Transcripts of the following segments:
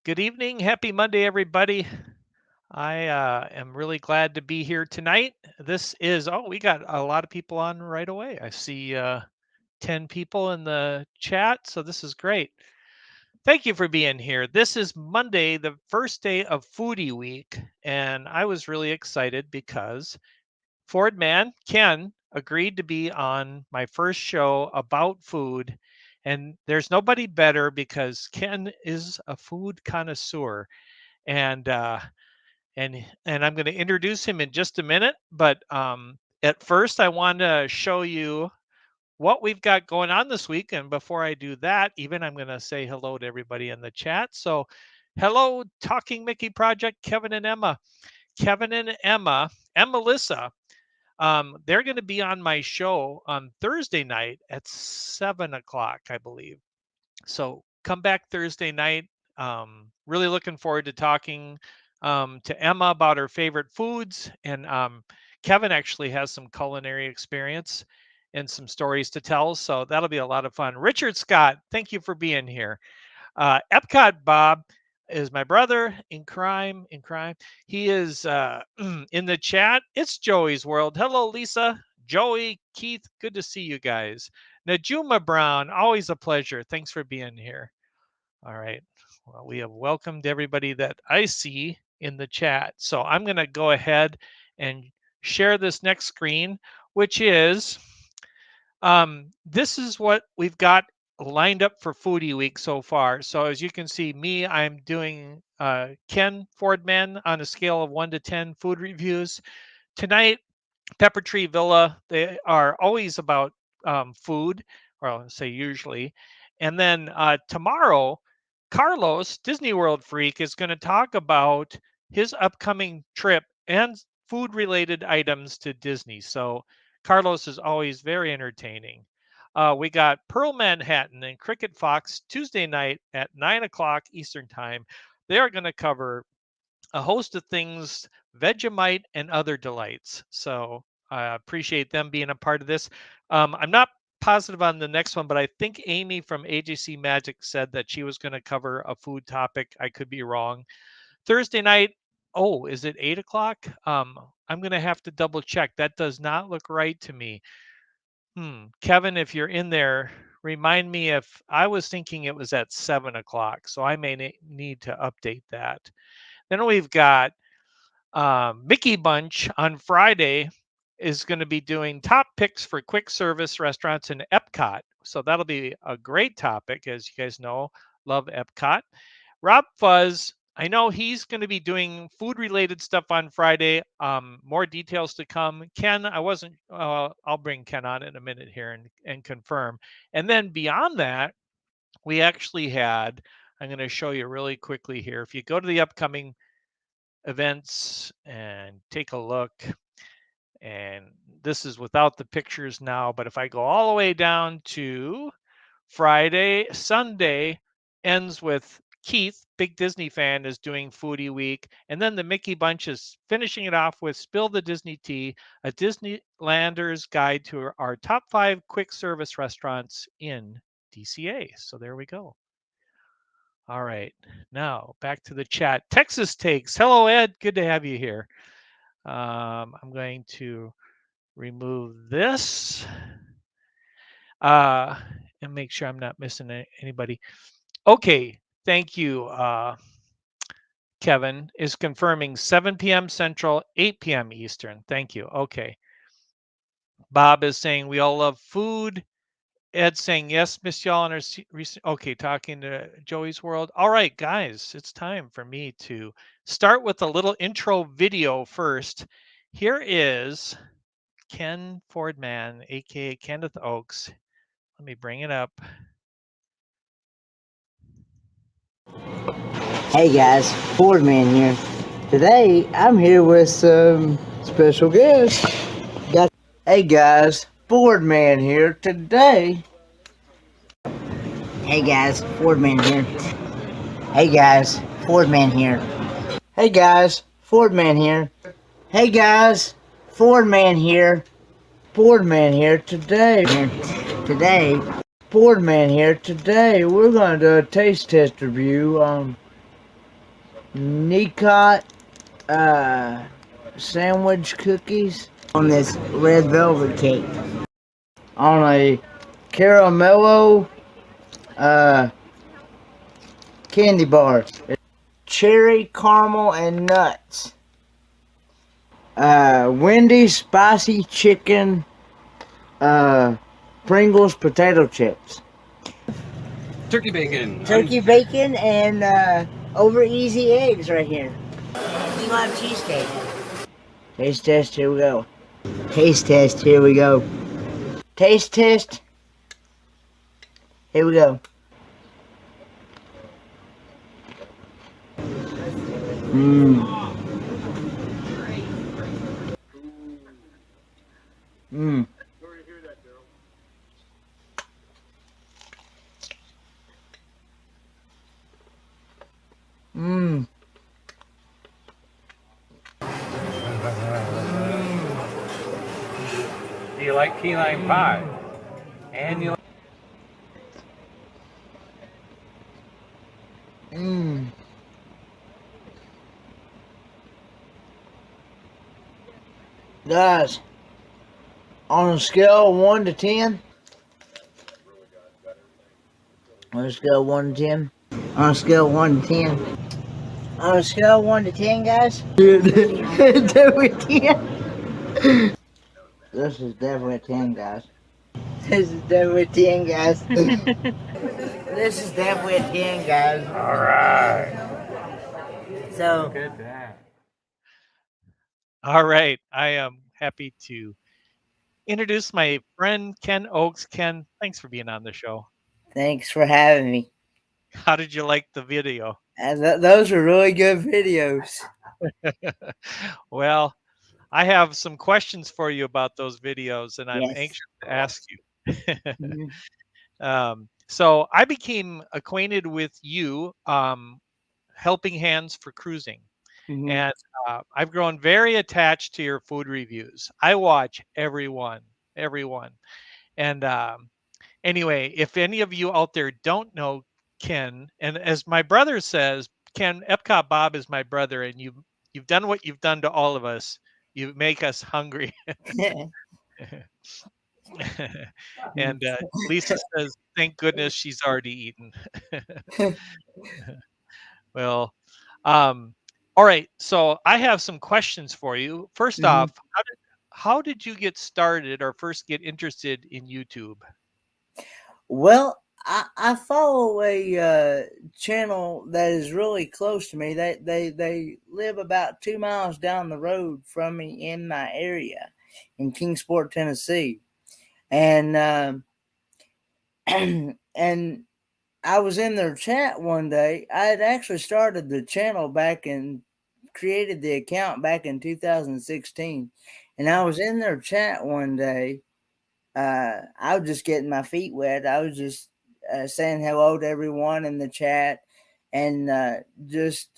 Good evening. Happy Monday, everybody. I am really glad to be here tonight. We got a lot of people on right away. I see 10 people in the chat, so this is great. Thank you for being here. This is Monday, the first day of Foodie Week, and I was really excited because Fordman, Ken, agreed to be on my first show about food. And there's nobody better because Ken is a food connoisseur and I'm going to introduce him in just a minute. But at first, I want to show you what we've got going on this week. And before I do that, even I'm going to say hello to everybody in the chat. So, hello, Talking Mickey Project, Kevin and Emma. Kevin and Emma and Melissa. They're going to be on my show on Thursday night at 7 o'clock, I believe. So come back Thursday night. Really looking forward to talking to Emma about her favorite foods. And Kevin actually has some culinary experience and some stories to tell. So that'll be a lot of fun. Richard Scott, thank you for being here. Epcot Bob is my brother in crime. He is in the chat. It's Joey's World. Hello, Lisa, Joey, Keith. Good to see you guys. Najuma Brown, always a pleasure. Thanks for being here. All right. Well, we have welcomed everybody that I see in the chat. So I'm going to go ahead and share this next screen, which is this is what we've got lined up for Foodie Week so far. So as you can see, I'm doing Ken Fordman on a scale of 1 to 10 food reviews. Tonight, Pepper Tree Villa, they are always about food, or I'll say usually. And then tomorrow, Carlos, Disney World Freak, is going to talk about his upcoming trip and food related items to Disney. So Carlos is always very entertaining. We got Pearl Manhattan and Cricket Fox Tuesday night at 9 o'clock Eastern Time. They are going to cover a host of things, Vegemite and other delights. So I appreciate them being a part of this. I'm not positive on the next one, but I think Amy from AJC Magic said that she was going to cover a food topic. I could be wrong. Thursday night, oh, is it 8 o'clock? I'm going to have to double check. That does not look right to me. Kevin, if you're in there, remind me if I was thinking it was at 7 o'clock. So I may need to update that. Then we've got Mickey Bunch on Friday is going to be doing top picks for quick service restaurants in Epcot. So that'll be a great topic. As you guys know, love Epcot. Rob Fuzz, I know he's going to be doing food related stuff on Friday. More details to come. Ken, I'll bring Ken on in a minute here and confirm. And then beyond that, we actually had, I'm going to show you really quickly here. If you go to the upcoming events and take a look, and this is without the pictures now, but if I go all the way down to Friday, Sunday ends with Keith, big Disney fan, is doing Foodie Week. And then the Mickey Bunch is finishing it off with Spill the Disney Tea, a Disneylander's guide to our top 5 quick service restaurants in DCA. So there we go. All right, now back to the chat. Texas Takes. Hello, Ed. Good to have you here. I'm going to remove this and make sure I'm not missing anybody. Okay, thank you. Kevin is confirming 7 p.m. Central, 8 p.m. Eastern. Thank you. Okay. Bob is saying we all love food. Ed saying yes, Miss Y'all. Okay, talking to Joey's World. All right, guys, it's time for me to start with a little intro video first. Here is Ken Fordman, aka Kenneth Oaks. Let me bring it up. Hey guys, Fordman here. Today I'm here with some special guests. Hey guys, Fordman here. Today. Hey guys, Fordman here. Hey guys, Fordman here. Hey guys, Fordman here. Hey guys, Fordman here. Fordman here today. Fordman here today. We're going to do a taste test review on Nicot sandwich cookies on this red velvet cake on a caramello candy bar, cherry caramel and nuts, Wendy's spicy chicken, Pringles potato chips, Turkey bacon. turkey bacon, and over easy eggs right here. We love cheesecake. Taste test, here we go. Taste test, here we go. Taste test, here we go. Mmm. Mmm. Mmm. Do you like key lime pie? And you like Mmm. Guys, on a scale of 1 to 10, on a scale of 1 to 10, on a scale of 1 to 10, on a scale of 1 to 10, guys, definitely 10. This is definitely a 10, guys. This is definitely a 10, guys. This is definitely a 10, guys. all right. So, Look at that. All right. I am happy to introduce my friend Ken Oaks. Ken, thanks for being on the show. thanks for having me. How did you like the video? Those are really good videos. Well, I have some questions for you about those videos, and I'm Yes. anxious to ask you. Mhm. So I became acquainted with you, helping hands for cruising, Mhm. and I've grown very attached to your food reviews. I watch everyone, and anyway, if any of you out there don't know Ken, and as my brother says, Ken Epcot Bob is my brother, and you've done what you've done to all of us. You make us hungry. And Lisa says, "Thank goodness she's already eaten." Well, um, all right. So I have some questions for you. First Mhm. off, how did you get started or first get interested in YouTube? Well, I follow a channel that is really close to me. They live about 2 miles down the road from me in my area in Kingsport, Tennessee, and and I was in their chat one day. I had actually started the channel created the account back in 2016, and I was in their chat one day. I was just getting my feet wet. I was just saying hello to everyone in the chat, and just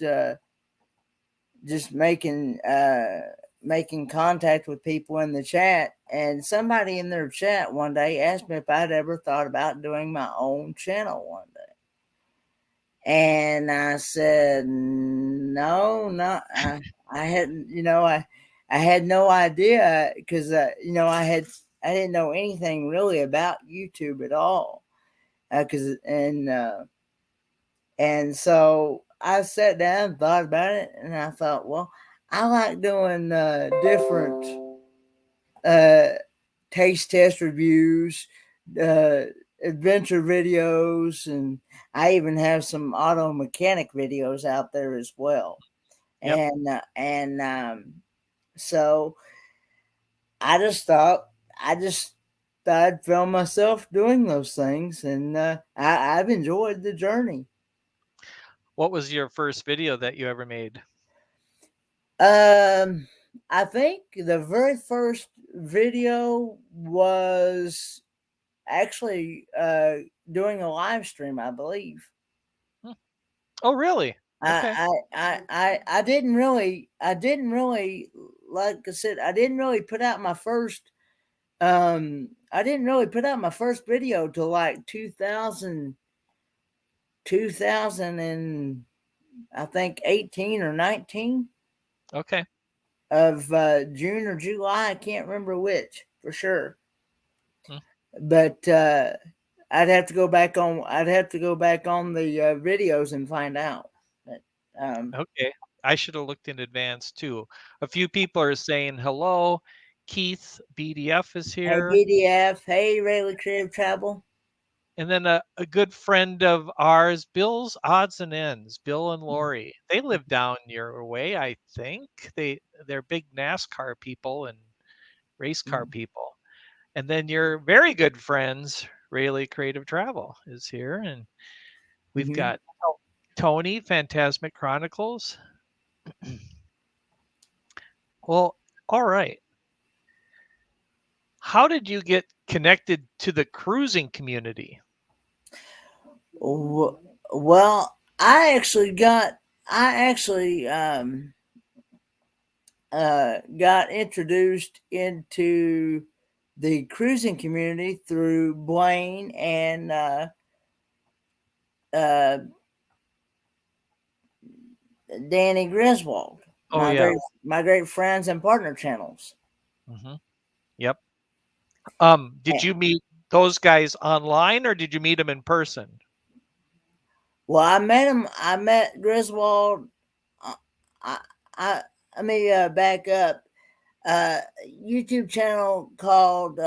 making contact with people in the chat. And somebody in their chat one day asked me if I'd ever thought about doing my own channel one day. And I said, no, not I hadn't, I had no idea because I didn't know anything really about YouTube at all. Cause and so I sat down and thought about it, and I thought, well, I like doing different uh, taste test reviews, uh, adventure videos, and I even have some auto mechanic videos out there as well. Yep. And so I just thought I just I'd found myself doing those things, and I've enjoyed the journey. What was your first video that you ever made? Um, I think the very first video was actually doing a live stream, I believe. Hmm. Oh, really? Okay. I didn't really, like I said, I didn't really put out my first video till like 2000 2000 and I think 18 or 19 Okay. of June or July. I can't remember which for sure, Mm. but I'd have to go back on the videos and find out. But, Okay. I should have looked in advance too. A few people are saying hello. Keith BDF is hey here. BDF, hey Rayleigh Creative Travel. And then a good friend of ours, Bill's Odds and Ends, Bill and Lori. They live down your way, I think. They're big NASCAR people and race car people. And then your very good friends, Rayleigh Creative Travel is here. And we've Mm-hmm. got Tony, Phantasmic Chronicles. Well, all right. How did you get connected to the cruising community? Well, I actually got introduced into the cruising community through Blaine and uh, Danny Griswold, Oh yeah. my great friends and partner channels. Hmm. Yep. Did Eh, you meet those guys online or did you meet them in person? Well, I met him. I met Griswold. uh, I I let me back up. YouTube channel called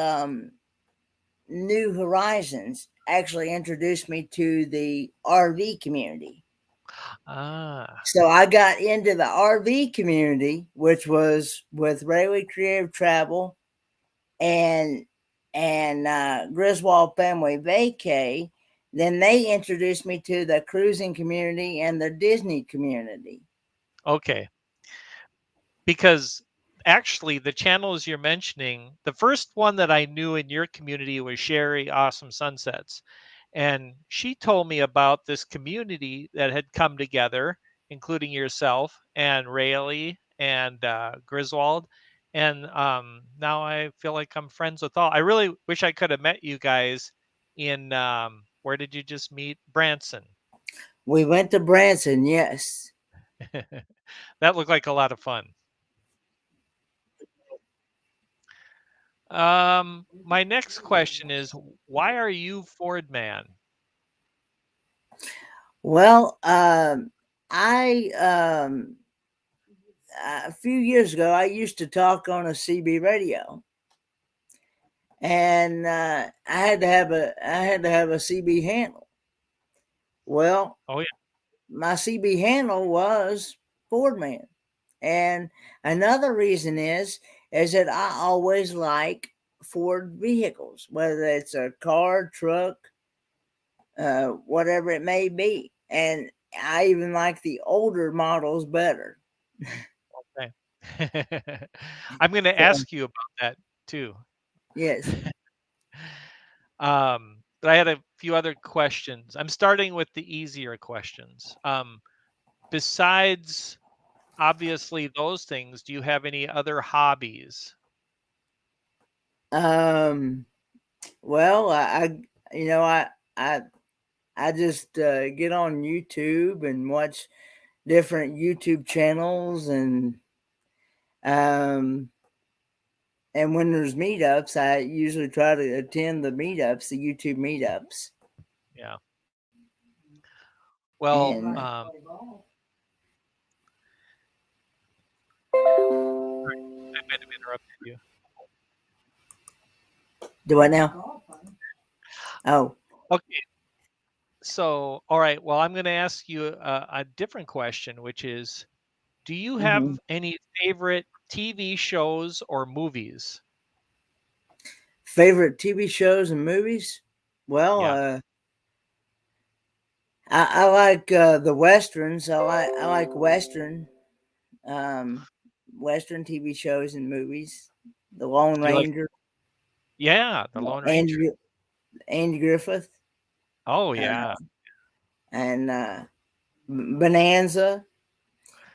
New Horizons actually introduced me to the RV community. Ah, So I got into the RV community, which was with Railway Creative Travel and Griswold Family Vacay. Then they introduced me to the cruising community and the Disney community. okay. Because actually, the channels you're mentioning, the first one that I knew in your community was Sherry Awesome Sunsets. And she told me about this community that had come together, including yourself and Rayleigh and Griswold. And now I feel like I'm friends with all. I really wish I could have met you guys in, where did you just meet? Branson. We went to Branson, yes. That looked like a lot of fun. My next question is, why are you Fordman? Well, I a few years ago I used to talk on a CB radio, and I had to have a CB handle. Well, Oh yeah. my CB handle was Fordman, and another reason is that I always like Ford vehicles, whether it's a car, truck, whatever it may be, and I even like the older models better. Okay. I'm going to So ask you about that too. yes. But I had a few other questions. I'm starting with the easier questions. Besides obviously those things, do you have any other hobbies? Um. Well, you know, I, I just get on YouTube and watch different YouTube channels, um, and when there's meetups, I usually try to attend the meetups, the YouTube meetups, Yeah. Well, and I might have interrupted you. do I now? Oh. Okay. So, all right. Well, I'm going to ask you a different question, which is, do you Mm-hmm. have any favorite TV shows or movies? Favorite TV shows and movies? Well, Yeah. I like the westerns. I like um, Western TV shows and movies. The Lone Do you like, Ranger, yeah, The Lone Ranger. Andy Andy Griffith, Oh, uh, yeah. and Bonanza,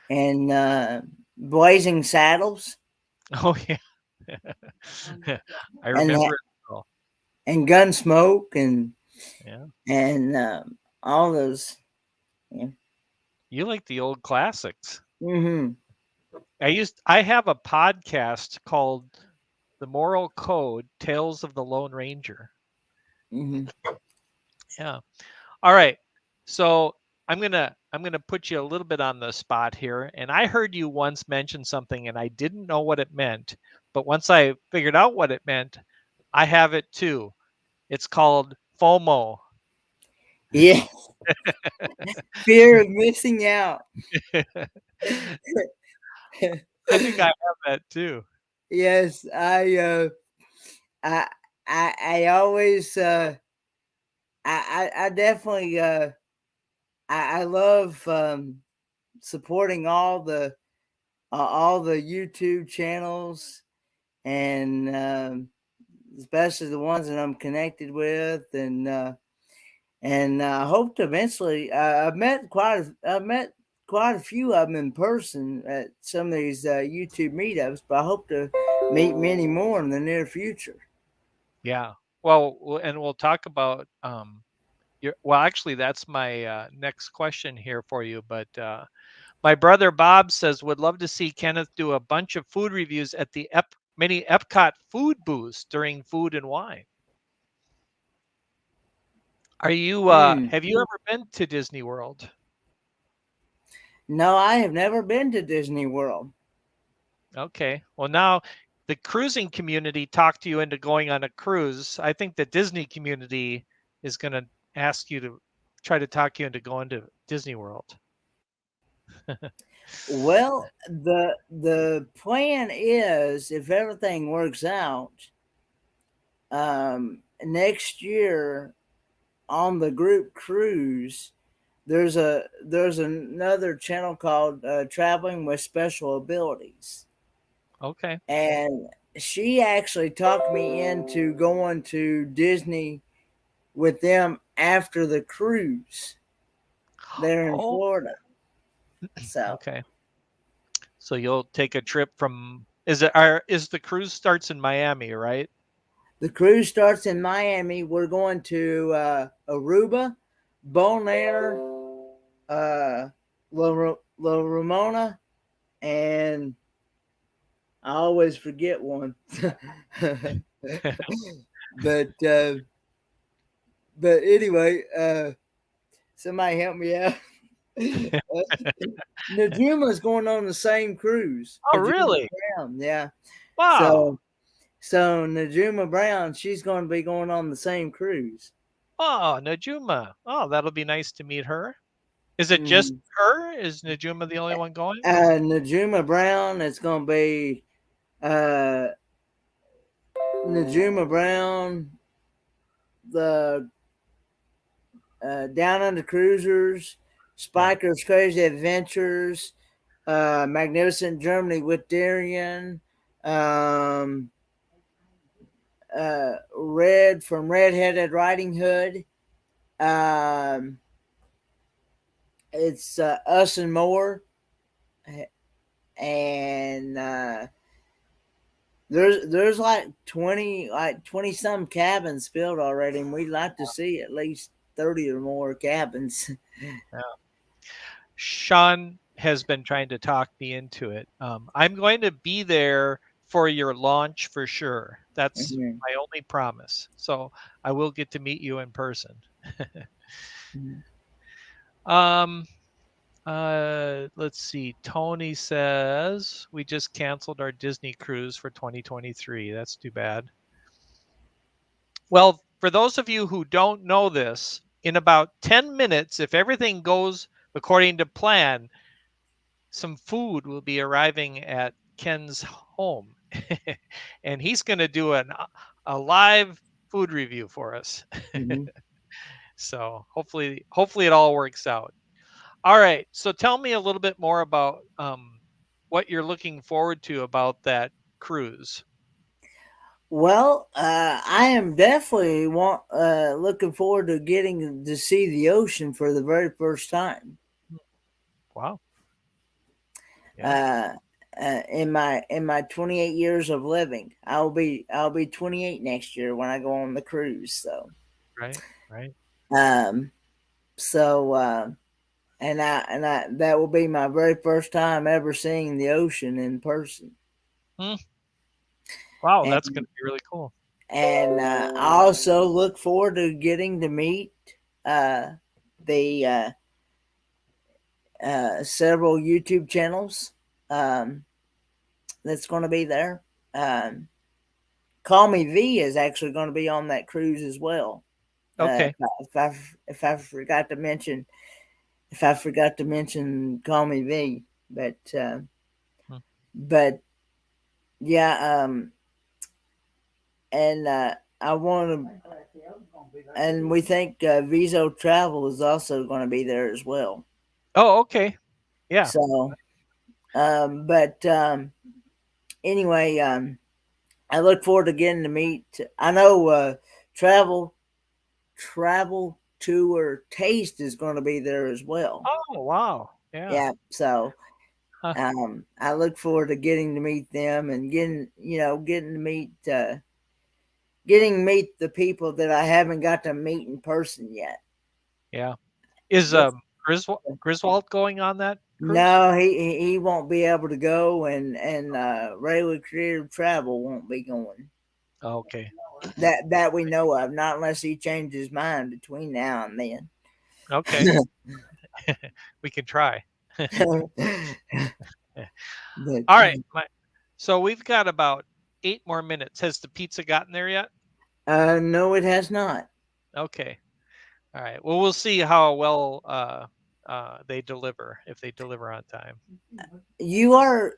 and Blazing Saddles, Oh, yeah. I and remember it well. Gunsmoke, Yeah. and all those. Yeah. You like the old classics. Mm-hmm. I have a podcast called The Moral Code: Tales of the Lone Ranger. Mm-hmm. Yeah. All right. So I'm gonna put you a little bit on the spot here. And I heard you once mention something and I didn't know what it meant. But once I figured out what it meant, I have it too. It's called FOMO. Yeah, fear of missing out. I think I have that too. Yes, I, I always, I definitely, I love supporting all the YouTube channels, and especially the ones that I'm connected with, and I hope to eventually. I've met quite a few of them in person at some of these YouTube meetups, but I hope to meet many more in the near future. Yeah. Well, and we'll talk about well, actually, that's my next question here for you. But my brother Bob says would love to see Kenneth do a bunch of food reviews at the many Epcot food booths during Food and Wine. Are you Hmm. have you ever been to Disney World? No, I have never been to Disney World. Okay. Well, now the cruising community talked you into going on a cruise. I think the Disney community is going to ask you to try to talk you into going to Disney World. Well, the plan is, if everything works out, next year on the group cruise, there's another channel called Traveling with Special Abilities, Okay. and she actually talked me into going to Disney with them after the cruise there in Oh, Florida. So okay. So you'll take a trip from is the cruise starts in Miami, right? the cruise starts in Miami. We're going to Aruba, Bonaire, uh, La Ramona, and I always forget one. but uh, but anyway, somebody help me out. Najuma is going on the same cruise. Oh, Najuma really? Brown, yeah. Wow. So Najuma Brown, she's going to be going on the same cruise. Oh, Najuma. Oh, that'll be nice to meet her. Is it just Mm. her? Is Najuma the only one going? Najuma Brown, it's going to be uh, Najuma Brown, the Down Under Cruisers, Yeah. Spiker's Crazy Adventures, Magnificent Germany with Darian, um, Red from Red-Headed Riding Hood. Um, it's Us and More, and there's like 20 some cabins filled already, and we'd like to see at least 30 or more cabins. Yeah. Sean has been trying to talk me into it. I'm going to be there for your launch for sure. That's Mhm. my only promise. So I will get to meet you in person. Mhm. um, let's see. Tony says we just canceled our Disney cruise for 2023. That's too bad. Well, for those of you who don't know this, in about 10 minutes, if everything goes according to plan, some food will be arriving at Ken's home. And he's going to do a live food review for us. Mhm. So hopefully it all works out. All right. So tell me a little bit more about what you're looking forward to about that cruise. Well, I am definitely looking forward to getting to see the ocean for the very first time. Wow. Yeah. Uh, in my 28 years of living, I'll be 28 next year when I go on the cruise. So, Right. Right. um, so and I that will be my very first time ever seeing the ocean in person. Hmm. Wow, And that's going to be really cool. I also look forward to getting to meet uh, the several YouTube channels um, that's going to be there. Um, Call Me V is actually going to be on that cruise as well. Okay. If I forgot to mention, if I forgot to mention Call Me V, Hmm. but yeah, and I want to, and we think Viso Travel is also going to be there as well. Oh, okay. Yeah. So, but anyway, I look forward to getting to meet. I know travel travel tour taste is going to be there as well. Oh, wow. Yeah. Yeah, so Huh. I look forward to getting to meet them and getting to meet the people that I haven't got to meet in person yet. Yeah. Is Yes. Griswold going on that cruise? No, he won't be able to go, and regular creative travel won't be going. Okay. That we know of, not unless he changes his mind between now and then. Okay. We can try. But All right. So we've got about 8 more minutes. Has the pizza gotten there yet? no, it has not. Okay. All right. Well, we'll see how well they deliver, if they deliver on time. You are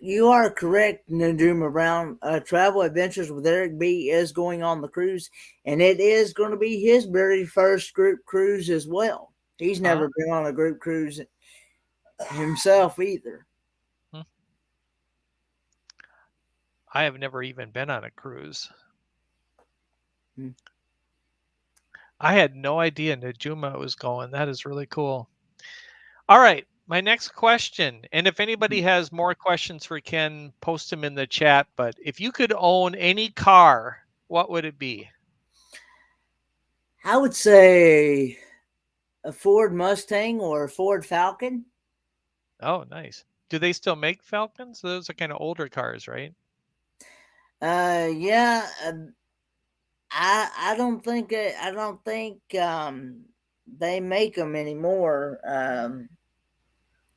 correct, Najuma Brown. Travel Adventures with Eric B is going on the cruise, and it is going to be his very first group cruise as well. He's Huh? never been on a group cruise himself either. Hmm. I have never even been on a cruise. Hmm. I had no idea Najuma was going. That is really cool. All right. My next question, and if anybody has more questions for Ken, post them in the chat. But if you could own any car, what would it be? I would say a Ford Mustang or a Ford Falcon. Oh, nice. Do they still make Falcons? Those are kind of older cars, right? Yeah. I don't think they make them anymore.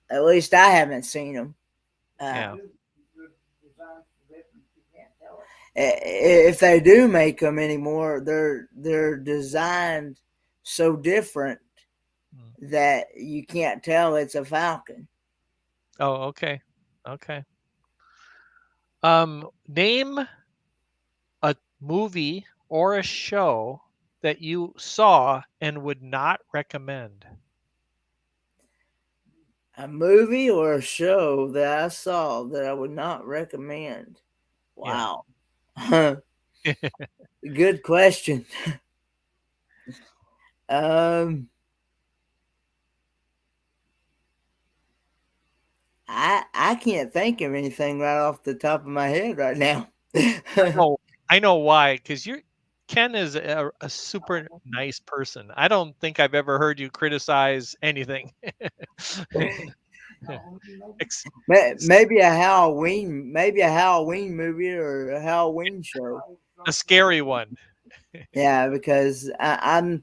At least I haven't seen them. Yeah. If they do make them anymore, they're designed so different Mm. that you can't tell it's a Falcon. Oh, okay. Okay. Name a movie or a show that you saw and would not recommend. A movie or a show that I saw that I would not recommend. Yeah. Wow. Good question. Um, I can't think of anything right off the top of my head right now. Oh, I know why. Because you're Ken is a super nice person. I don't think I've ever heard you criticize anything. Ex- Maybe a Halloween movie or a Halloween show. a scary one. Yeah, because I'm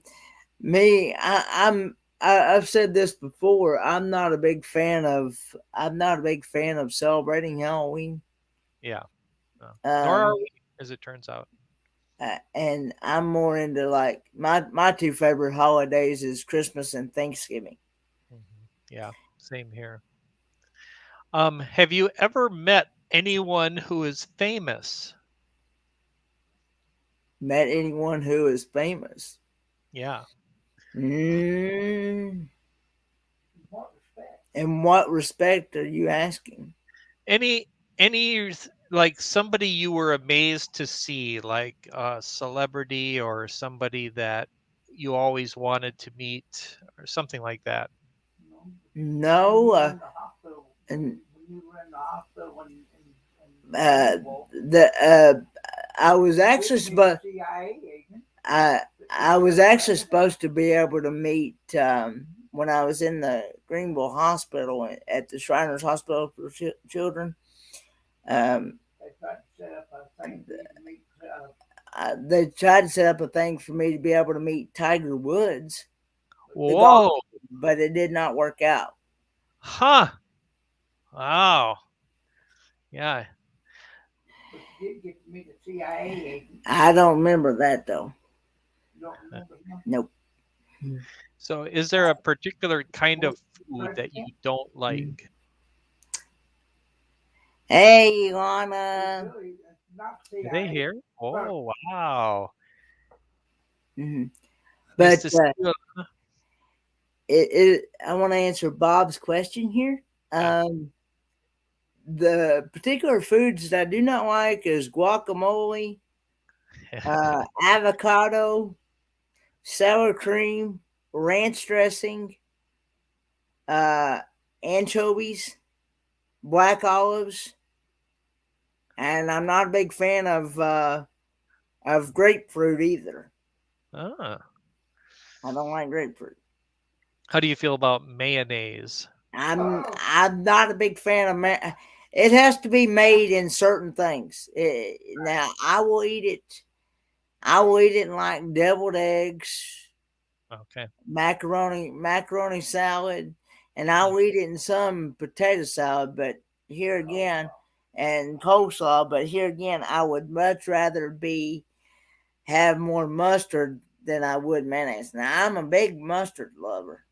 me. I've said this before. I'm not a big fan of celebrating Halloween. Yeah. No. Nor are Um, we, as it turns out. and I'm more into like my two favorite holidays is Christmas and Thanksgiving. Yeah. Same here. Have you ever met anyone who is famous? Met anyone who is famous? Yeah. Mm, in what respect are you asking? Any like somebody you were amazed to see, like a celebrity or somebody that you always wanted to meet or something like that? No, and the I was actually I I was actually supposed to be able to meet when I was in the Greenville Hospital at the Shriners Hospital for Children. They tried to set up a thing for me to be able to meet Tiger Woods, Whoa. but it did not work out. Huh. Wow. Yeah. But you did get to meet the CIA agent. I don't remember that though. You don't remember him? Nope. So is there a particular kind of food that you don't like? Hey, Ilana. Really, not Are they CIA. here? Oh, wow. Mm-hmm. Nice But to see you. I want to answer Bob's question here. Yeah. The particular foods that I do not like is guacamole, avocado, sour cream, ranch dressing, anchovies, black olives, and I'm not a big fan of grapefruit either. Ah. I don't like grapefruit. How do you feel about mayonnaise? I'm not a big fan of it has to be made in certain things. Now I will eat it. I will eat it in like deviled eggs, Okay. macaroni salad, and I'll eat it in some potato salad. But here again, and coleslaw. But here again, I would much rather have more mustard than I would mayonnaise. Now I'm a big mustard lover.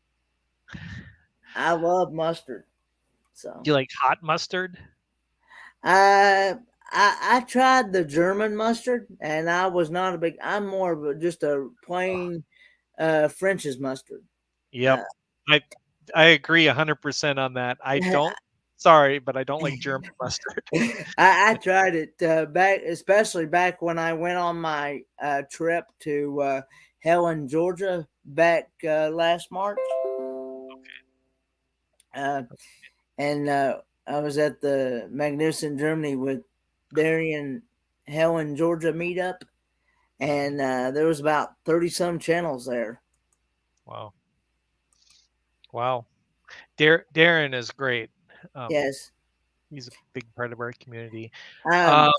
I love mustard. So Do you like hot mustard? I tried the German mustard, and I was not a big. I'm more of just a plain French's mustard. Yep. I agree 100% on that. I don't. Sorry, but I don't like German mustard. I tried it especially back when I went on my trip to Helen, Georgia, back last March. And I was at the Magnificent Germany with Darian Helen, Georgia meetup, and there was about 30 some channels there. Wow. Darren is great. Yes. He's a big part of our community. Um,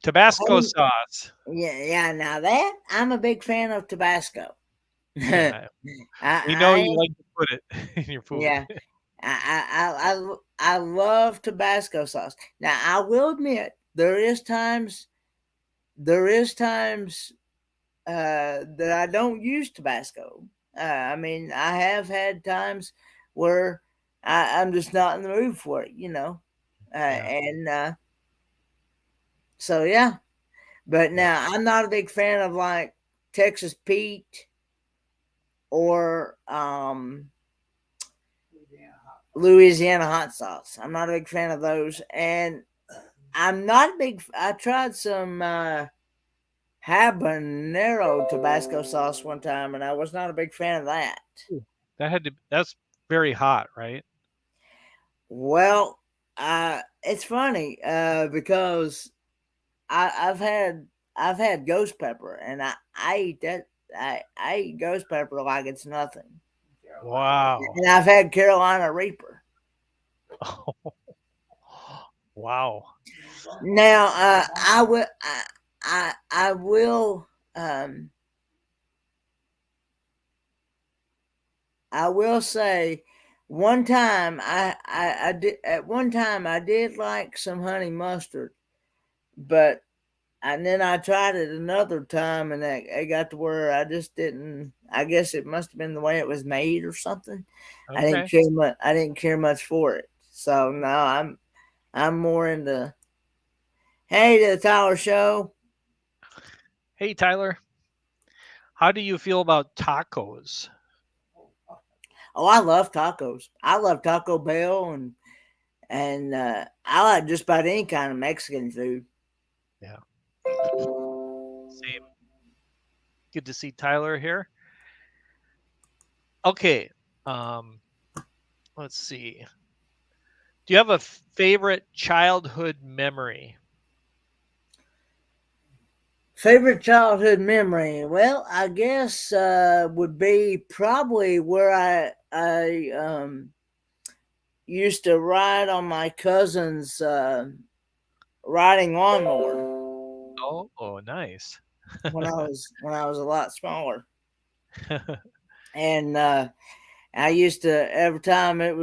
Tabasco sauce. Yeah. Now that I'm a big fan of Tabasco. Yeah. We know you like to put it in your food. Yeah. I love Tabasco sauce. Now I will admit there is times that I don't use Tabasco. I mean, I have had times where I'm just not in the mood for it, and so yeah. But now I'm not a big fan of like Texas Pete or Louisiana hot sauce. I'm not a big fan of those, and I'm not a big. I tried some habanero Tabasco sauce one time, and I was not a big fan of that. That's very hot, right? Well, it's funny because I've had ghost pepper, and I eat that. I eat ghost pepper like it's nothing. Wow. And I've had Carolina Reaper. Oh, wow. Now, I will say one time I did at one time I did like some honey mustard, and then I tried it another time, and I got to where I just didn't. I guess it must have been the way it was made or something. Okay. I didn't care much for it. So no, I'm more into. Hey, to the Tyler Show. Hey, Tyler. How do you feel about tacos? Oh, I love tacos. I love Taco Bell, and I like just about any kind of Mexican food. Yeah. Same. Good to see Tyler here. Okay. Let's see. Do you have a favorite childhood memory? Favorite childhood memory? Well, I guess would be probably where I used to ride on my cousin's riding lawnmower Oh, nice. when I was a lot smaller, and I used to every time it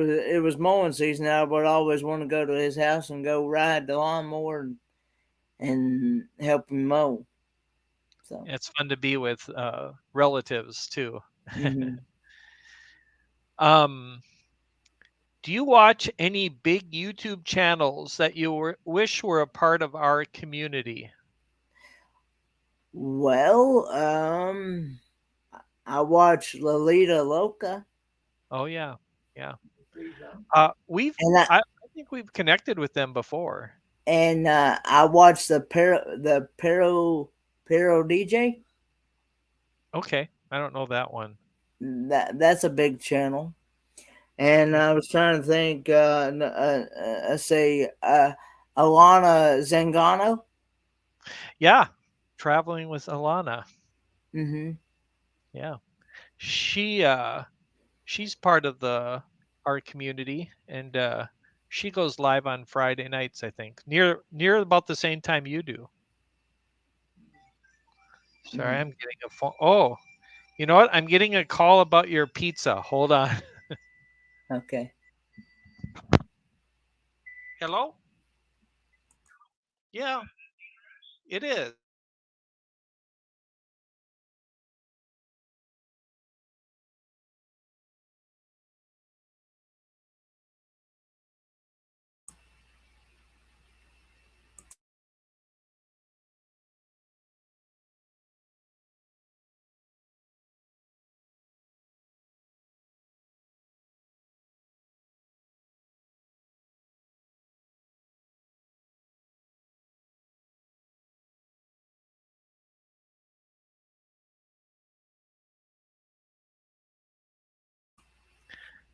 was mowing season, I would always want to go to his house and go ride the lawnmower and help him mow. So. It's fun to be with relatives too. Mhm. um, do you watch any big YouTube channels that wish were a part of our community? Well, I watched Lolita Loca, Oh yeah, yeah. Freedom. We've and I think we've connected with them before. I watched the Pero DJ. Okay, I don't know that one. That's a big channel, and Mm, I was trying to think. Say Alana Zangano. yeah, traveling with Alana. Mm-hmm. Yeah, she she's part of the our community, and she goes live on Friday nights. I think near about the same time you do. Sorry, Mm-hmm. I'm getting a phone. Oh, you know what? I'm getting a call about your pizza. Hold on. Okay. Hello? Yeah, it is.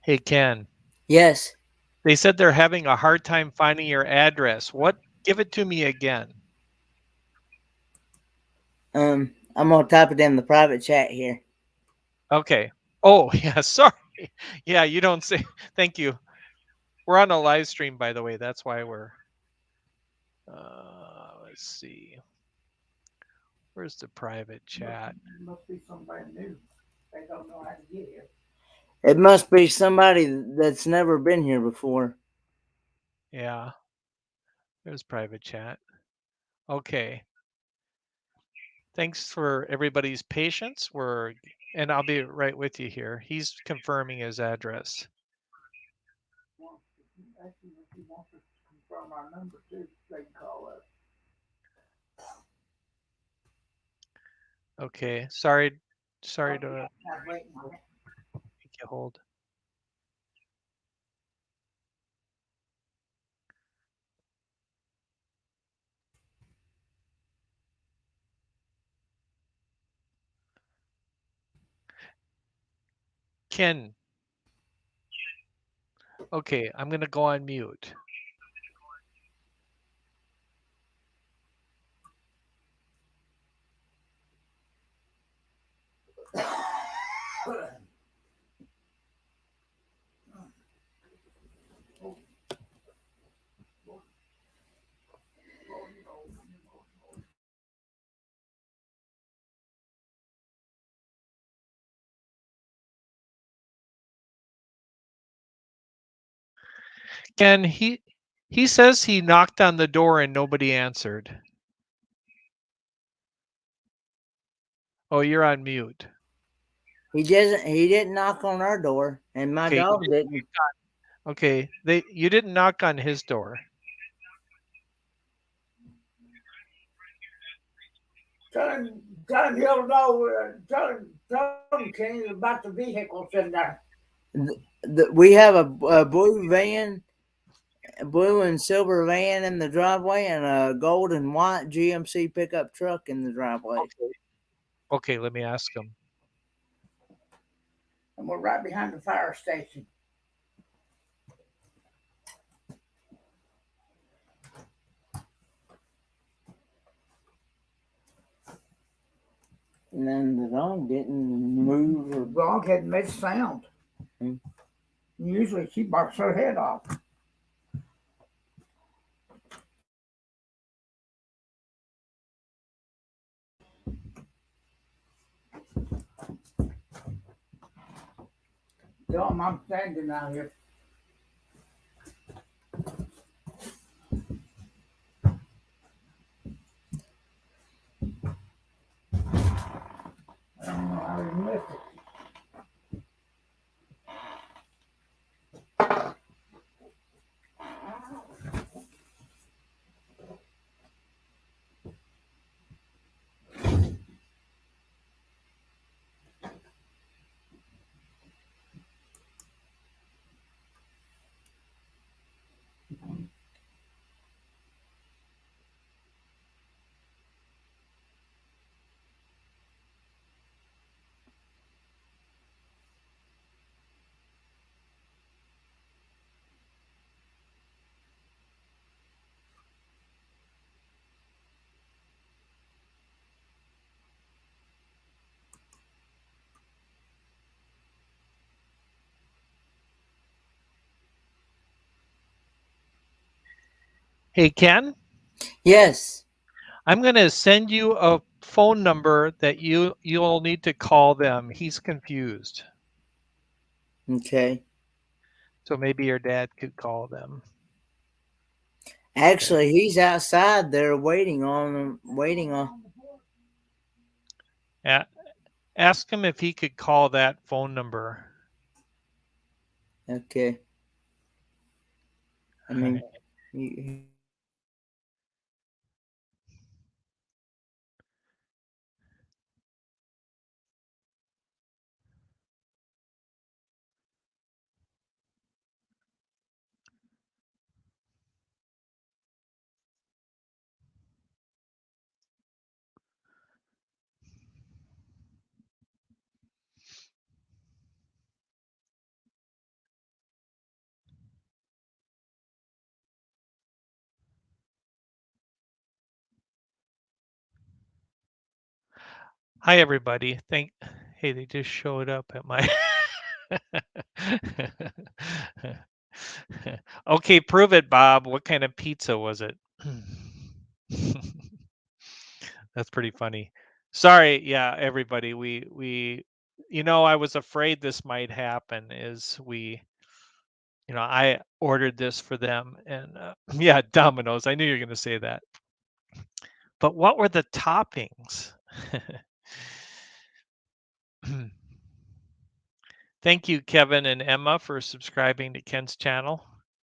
Hey Ken, Yes. they said they're having a hard time finding your address. What? Give it to me again. I'm gonna type it in the private chat here. Okay. Oh, yeah, sorry. Yeah, you don't say. Thank you. We're on a live stream, by the way. That's why we're. Let's see. Where's the private chat? Must be somebody new. They don't know how to get here. It must be somebody that's never been here before. Yeah, there's private chat. Okay. Thanks for everybody's patience. And I'll be right with you here. He's confirming his address. Actually, if you want to confirm our number too, they can call us. Okay. Sorry Okay, to I'm waiting on it. make you hold. Ken, okay, I'm gonna go on mute. Ken, he says he knocked on the door and nobody answered. Oh, you're on mute. He didn't knock on our door, and my Okay, dog didn't. okay. You didn't knock on his door. Tell him he'll know. Tell him, Kenny, about the vehicles in there. We have a blue and silver van in the driveway, and a gold and white GMC pickup truck in the driveway. Okay. Okay, let me ask him. And we're right behind the fire station. and then the dog didn't move The or. dog hadn't made a sound. Hmm. Usually she barks her head off. Tell him I'm standing out here. I don't know how he missed it. Hey, Ken, Yes. I'm going to send you a phone number that you'll need to call them. He's confused. Okay. So maybe your dad could call them. Actually, he's outside there waiting on them. Waiting on. Ask him if he could call that phone number. Okay. I mean, Alright. Hi, everybody. Hey, they just showed up at my. Okay, prove it, Bob. What kind of pizza was it? That's pretty funny. Sorry, yeah, everybody. I was afraid this might happen. I ordered this for them, and yeah, Domino's. I knew you were going to say that. But what were the toppings? Thank you, Kevin and Emma, for subscribing to Ken's channel.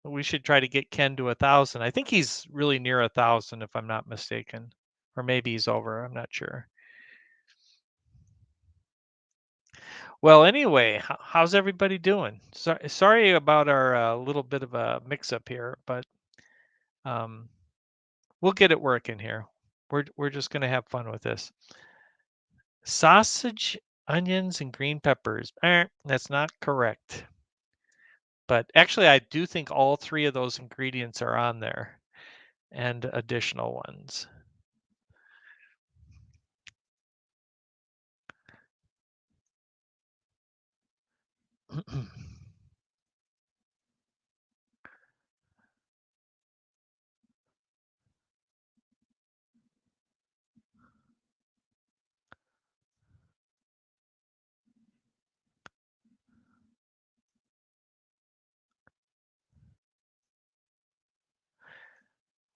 We should try to get Ken to 1,000. I think he's really near 1,000, if I'm not mistaken, or maybe he's over. I'm not sure. Well, anyway, how's everybody doing? Sorry about our little bit of a mix-up here, but we'll get it working here. We're just gonna have fun with this. Sausage, onions, and green peppers. That's not correct. But actually, I do think all three of those ingredients are on there, and additional ones.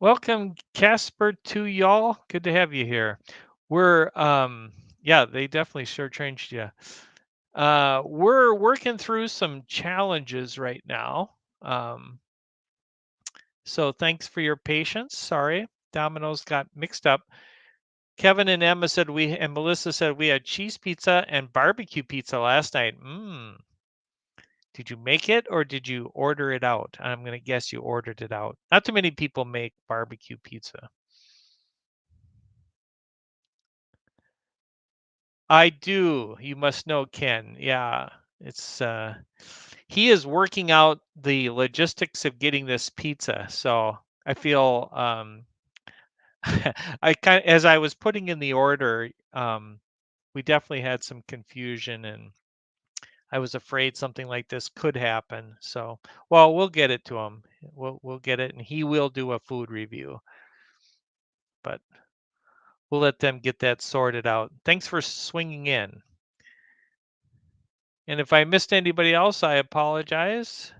Welcome, Casper, to y'all. Good to have you here. Yeah, they definitely sure changed you. We're working through some challenges right now. So thanks for your patience. Sorry, Domino's got mixed up. Kevin and Emma said and Melissa said we had cheese pizza and barbecue pizza last night. Did you make it or did you order it out? I'm going to guess you ordered it out. Not too many people make barbecue pizza. I do. You must know Ken. Yeah, it's he is working out the logistics of getting this pizza. So I feel as I was putting in the order, we definitely had some confusion, and I was afraid something like this could happen. So, well, we'll get it to him. We'll get it, and he will do a food review. But we'll let them get that sorted out. Thanks for swinging in. And if I missed anybody else, I apologize.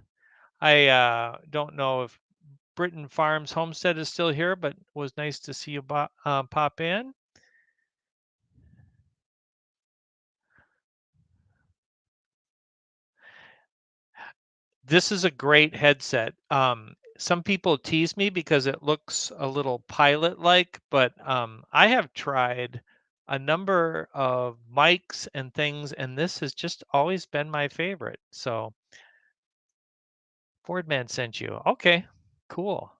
I don't know if Britton Farms Homestead is still here, but it was nice to see you pop in. This is a great headset. Some people tease me because it looks a little pilot-like, but I have tried a number of mics and things, and this has just always been my favorite. So Fordman sent you. Okay, cool.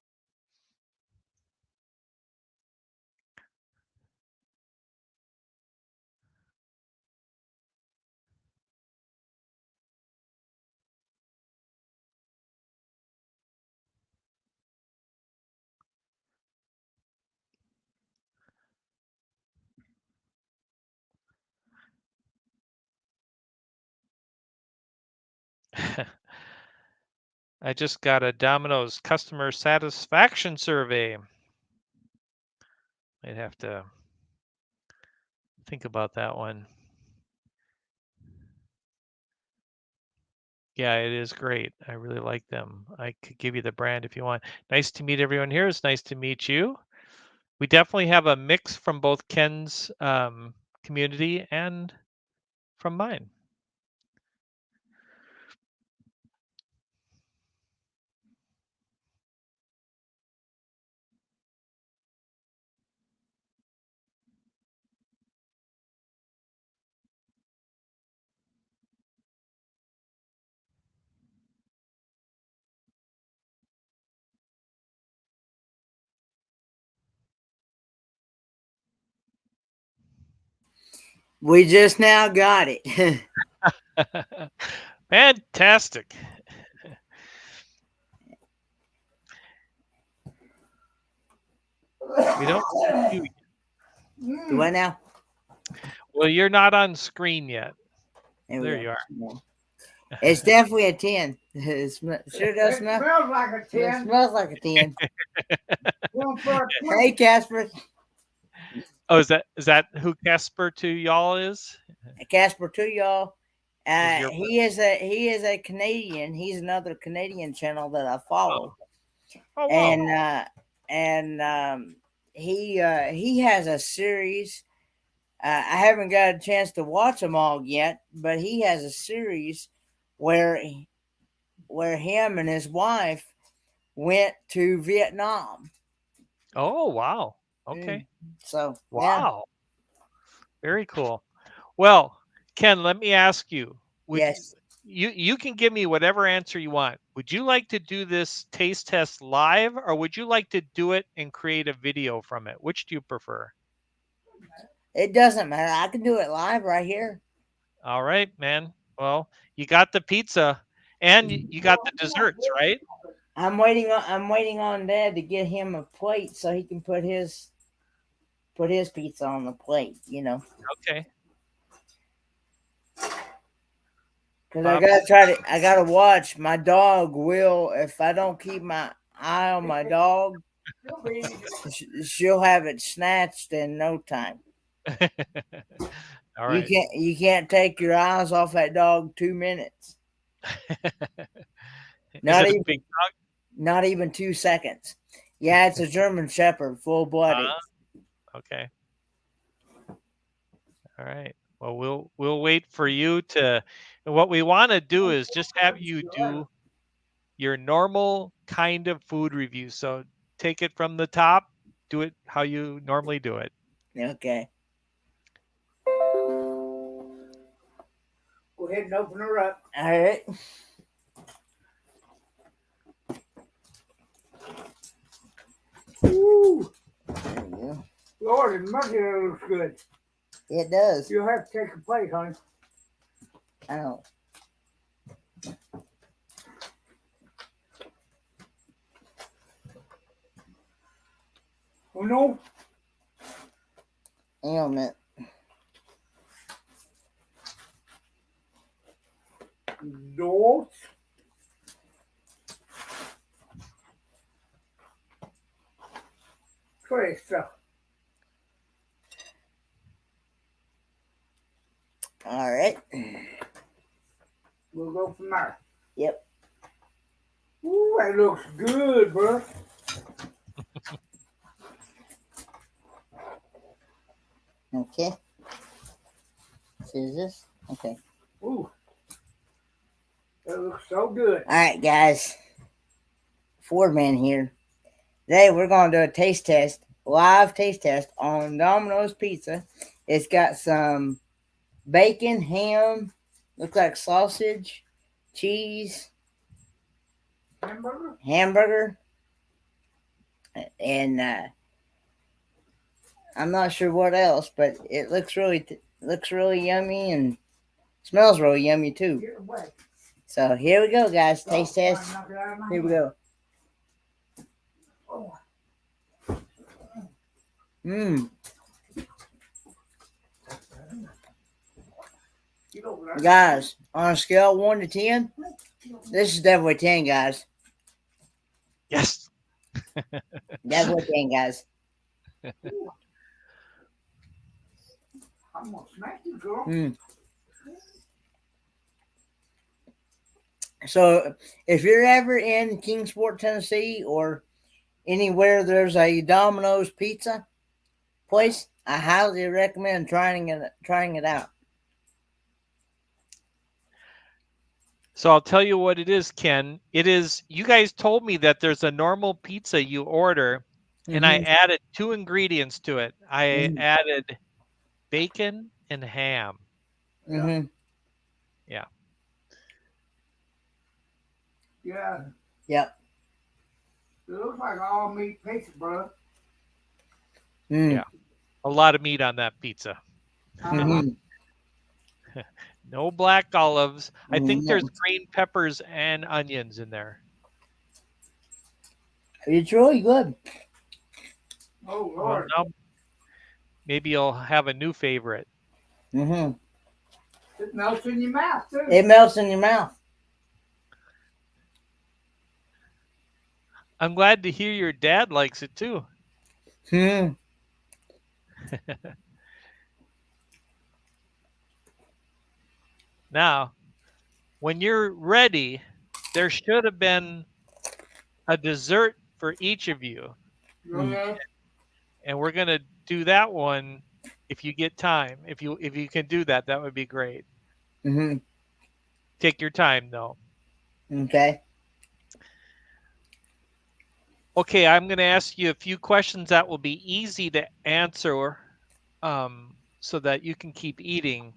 I just got a Domino's customer satisfaction survey. I'd have to think about that one. Yeah, it is great. I really like them. I could give you the brand if you want. Nice to meet everyone here. It's nice to meet you. We definitely have a mix from both Ken's community and from mine. We just now got it. Fantastic. We don't see you. Do I now? Well, you're not on screen yet. There you are. It's definitely a 10. It sure does It smell. smells like a It 10. smells like a 10. Going for a 20. Hey, Casper. Oh, is that who Casper to y'all is? Casper to y'all. Is your He is a Canadian. He's another Canadian channel that I follow. Oh wow. And he has a series. I haven't got a chance to watch them all yet, but he has a series where him and his wife went to Vietnam. Oh wow. Okay. So Wow. Very cool. Well, Ken, let me ask you. Yes. You can give me whatever answer you want. Would you like to do this taste test live, or would you like to do it and create a video from it? Which do you prefer? It doesn't matter. I can do it live right here. All right, man. Well, you got the pizza and you got the desserts, right? I'm waiting on Dad to get him a plate so he can put his pizza on the plate, Okay. Because I gotta watch. My dog will, if I don't keep my eye on my dog, she'll have it snatched in no time. All right. You can't take your eyes off that dog 2 minutes. Is it a big dog? Not even 2 seconds. Yeah, it's a German Shepherd, full-blooded. Okay. All right. Well, we'll wait for you to. What we want to do is just have you do your normal kind of food review. So take it from the top, do it how you normally do it. Okay. Go ahead and open her up. All right. Woo! There we go. Lord, and mercy, that looks good. It does. You'll have to take a plate, honey. I know. Oh, no? Hang on a minute. North. Trace. All right. We'll go from there. Yep. Ooh, that looks good, bro. Okay. Scissors. Okay. Ooh, that looks so good. All right, guys. Fordman here. Today we're going to do a taste test, live taste test on Domino's Pizza. It's got some bacon, ham, looks like sausage, cheese, Hamburger. and I'm not sure what else, but it looks really yummy and smells really yummy too. Get away. So here we go, guys. Taste test. Knock it out of my Here we hand. go. Oh, Mmm. get over there. Guys, on a scale of 1 to 10, this is definitely 10, guys. Yes. Definitely 10, guys. I'm gonna smack you, girl. Mm. So, if you're ever in Kingsport, Tennessee, or anywhere there's a Domino's Pizza place, I highly recommend trying it out. So I'll tell you what it is, Ken. It is, you guys told me that there's a normal pizza you order, and I added 2 ingredients to it. I added bacon and ham. Mm-hmm. Yeah. Yeah, Yep. it looks like all meat pizza, bro. Mm. Yeah. A lot of meat on that pizza. Mm-hmm. No black olives. I think Mm, there's green peppers and onions in there. It's really good. Oh, Well, Lord. now maybe you'll have a new favorite. Mm-hmm. It melts in your mouth, too. It melts in your mouth. I'm glad to hear your dad likes it too. Hmm. Now, when you're ready, there should have been a dessert for each of you. Yeah. And we're going to do that one if you get time. If you can do that, that would be great. Mm-hmm. Take your time though. Okay. Okay, I'm going to ask you a few questions that will be easy to answer so that you can keep eating.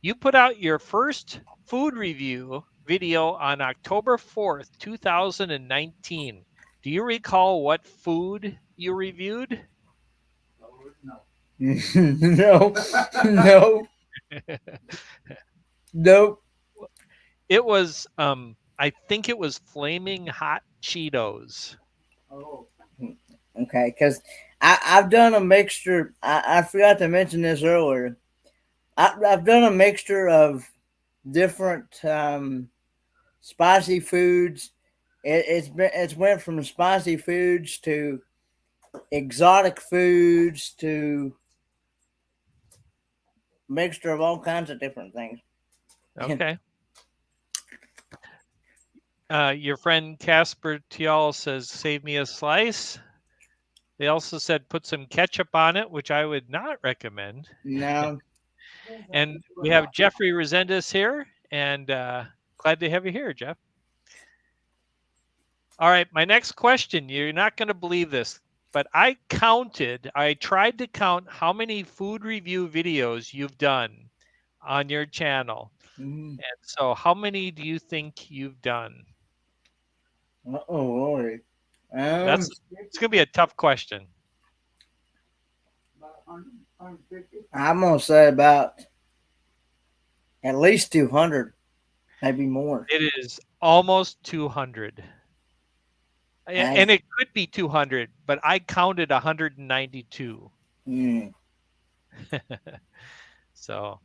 You put out your first food review video on October 4th, 2019. Do you recall what food you reviewed? No. No. No. Nope. It was, I think it was Flaming Hot Cheetos. Oh. Okay, because I've done a mixture. I forgot to mention this earlier. I've done a mixture of different spicy foods. It's went from spicy foods to exotic foods to mixture of all kinds of different things. Okay. Your friend Casper Tial says, save me a slice. They also said put some ketchup on it, which I would not recommend. No. And we have Jeffrey Resendez here, and glad to have you here, Jeff. All right, my next question. You're not going to believe this, but I tried to count how many food review videos you've done on your channel. Mm-hmm. And so how many do you think you've done? Oh, Lord. It's going to be a tough question. I'm going to say about at least 200, maybe more. It is almost 200. And it could be 200, but I counted 192. Mm. So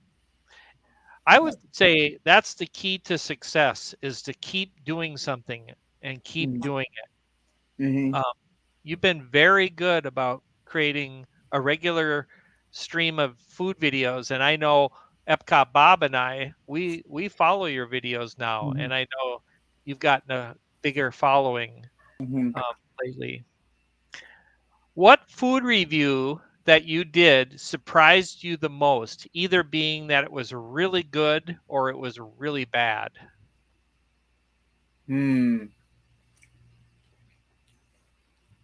I would say that's the key to success is to keep doing something and keep doing it. Mm-hmm. You've been very good about creating a regular stream of food videos, and I know Epcot Bob and we follow your videos now, Mm-hmm. and I know you've gotten a bigger following Mm-hmm. lately. What food review that you did surprised you the most, either being that it was really good or it was really bad? Hmm.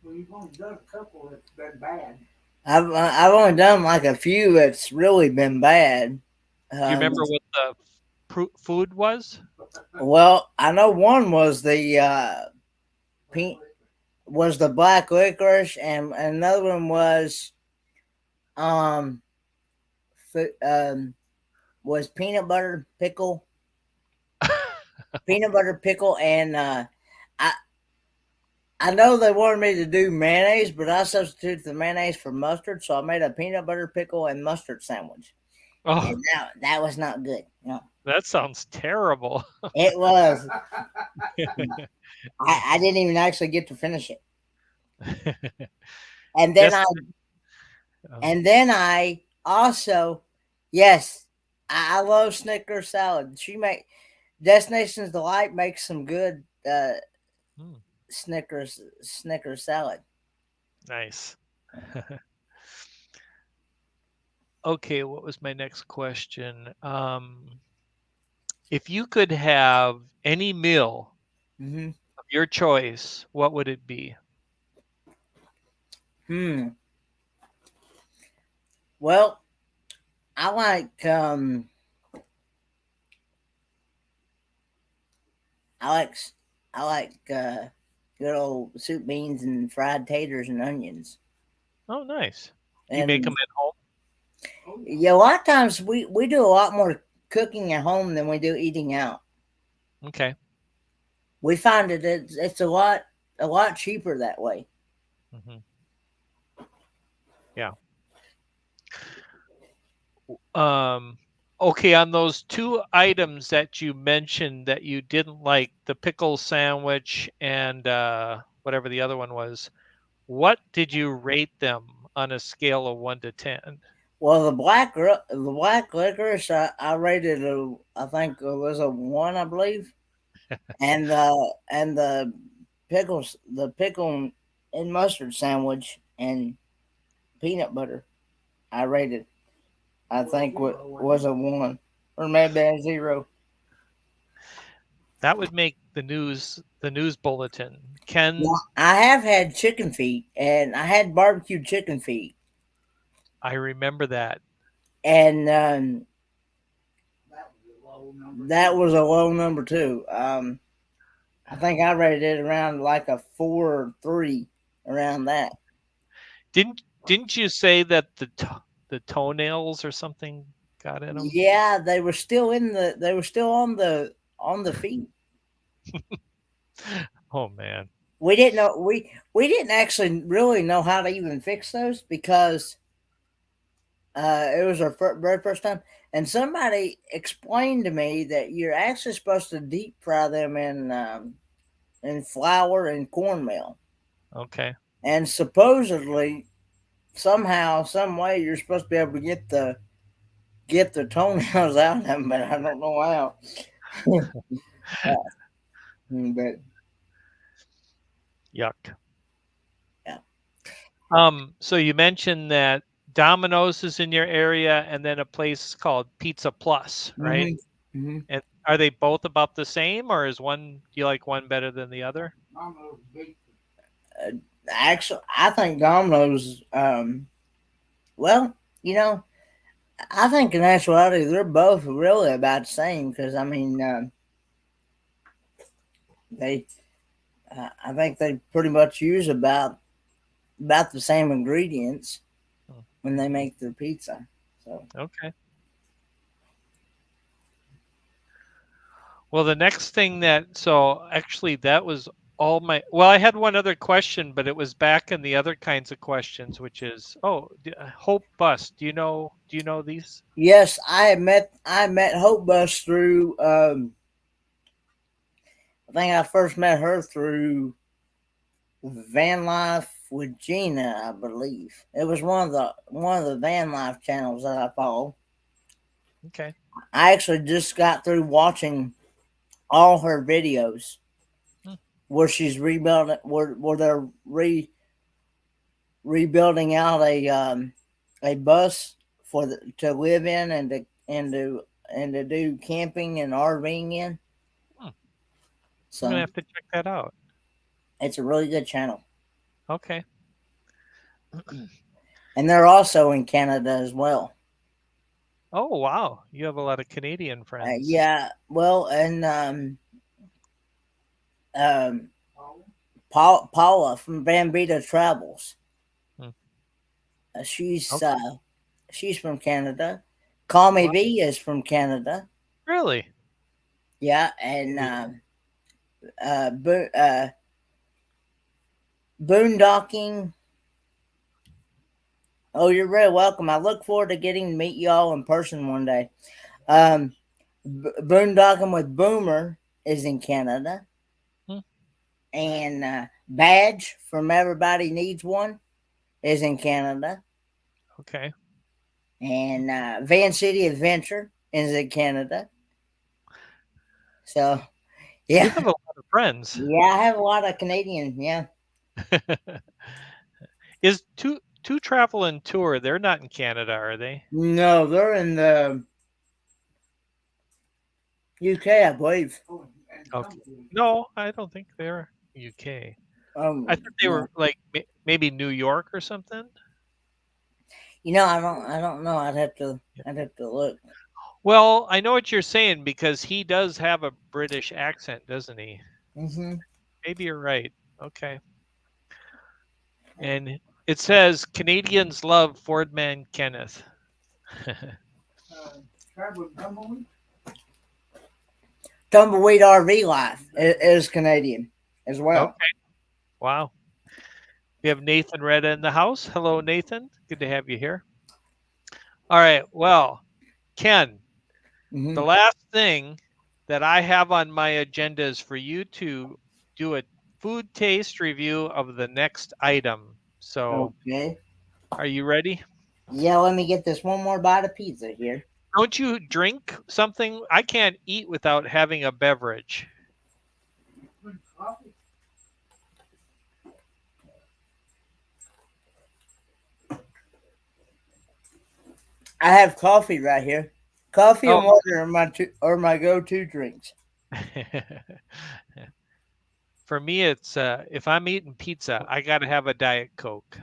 Well, you've only done a couple that's been bad. I've only done like a few that's really been bad. Do you remember what the food was? Well, I know one was the was the black licorice, and another one was um, um was peanut butter pickle, and I I know they wanted me to do mayonnaise, but I substituted the mayonnaise for mustard, so I made a peanut butter pickle and mustard sandwich, Oh, and that was not good. No, that sounds terrible. it was. I didn't even actually get to finish it, and then Yes. I also, yes, I love Snickers salad. She make Destinations Delight makes some good Hmm, Snickers salad. nice. Okay, what was my next question? If you could have any meal Mm-hmm. of your choice, what would it be? Well, I like um, I like I like good old soup, beans, and fried taters and onions. Oh, nice. You make And them at home? yeah, a lot of times we do a lot more cooking at home than we do eating out. Okay. We find that it's a lot cheaper that way. Hmm. Yeah. Um, okay, on those two items that you mentioned that you didn't like, the pickle sandwich and whatever the other one was, what did you rate them on a scale of 1 to 10? Well, the black licorice, I rated I think it was a 1, I believe, and the the pickle and mustard sandwich and peanut butter, I rated, I think was a 1 or maybe a 0. That would make the news bulletin. Yeah, Ken, I have had chicken feet, and I had barbecue chicken feet, I remember that. and That was a low number. that was a low number too. I think I rated it around like a 4 or 3, around that. Didn't you say that the toenails or something got in them? Yeah, they were still on the feet. Oh man. We didn't know we didn't actually really know how to even fix those because it was our very first time, and somebody explained to me that you're actually supposed to deep fry them in flour and cornmeal, Okay. and supposedly somehow, some way, you're supposed to be able to get the toenails out of them, but I don't know how. But Yuck. yeah. So you mentioned that Domino's is in your area and then a place called Pizza Plus, right? Mm-hmm. Mm-hmm. And are they both about the same or is one do you like one better than the other? Domino's big. Actually, I think Domino's. Well, you know, I think in actuality they're both really about the same because I mean they. I think they pretty much use about the same ingredients Hmm, when they make their pizza. So okay. Well, the next thing that so actually that was all my well, I had one other question, but it was back in the other kinds of questions, which is Hope Bus. Do you know these? Yes, I met Hope Bus through. I think I first met her through Van Life with Gina, I believe. It was one of the Van Life channels that I follow. Okay. I actually just got through watching all her videos Hmm. where she's rebuilding, where they're rebuilding out a bus to live in and to do camping and RVing in. Hmm. I'm gonna So have to check that out. it's a really good channel, Okay. and they're also in Canada as well. Oh wow, you have a lot of Canadian friends. Yeah, well, and um, Paula from Bambita Travels. Hmm. Uh, she's Okay. uh, she's from Canada. Call Me Wow. V is from Canada. Really? Yeah, and Yeah. boondocking. Oh, you're very welcome. I look forward to getting to meet y'all in person one day. Um, boondocking with Boomer is in Canada, Hmm. and Badge from Everybody Needs One is in Canada, Okay. and Van City Adventure is in Canada. So You yeah, have a lot of friends. yeah, I have a lot of Canadian. Yeah, Is two travel and tour? They're not in Canada, are they? no, they're in the UK, I believe. Okay. No, I don't think they're UK. I thought they No. were like maybe New York or something. I don't know. Yeah. I'd have to look. Well, I know what you're saying because he does have a British accent, doesn't he? Hmm. Maybe you're right. Okay. And it says Canadians love Fordman Kenneth. Tumbleweed RV Life is Canadian as well. Okay. Wow. We have Nathan Reda in the house. Hello, Nathan. Good to have you here. All right. Well, Ken, Hmm. the last thing that I have on my agenda is for you to do a food taste review of the next item. So, Okay. are you ready? Yeah, let me get this one more bite of pizza here. Don't you drink something? I can't eat without having a beverage. I have coffee right here. Coffee Oh, and water are my go-to drinks. for me, it's if I'm eating pizza, I got to have a Diet Coke.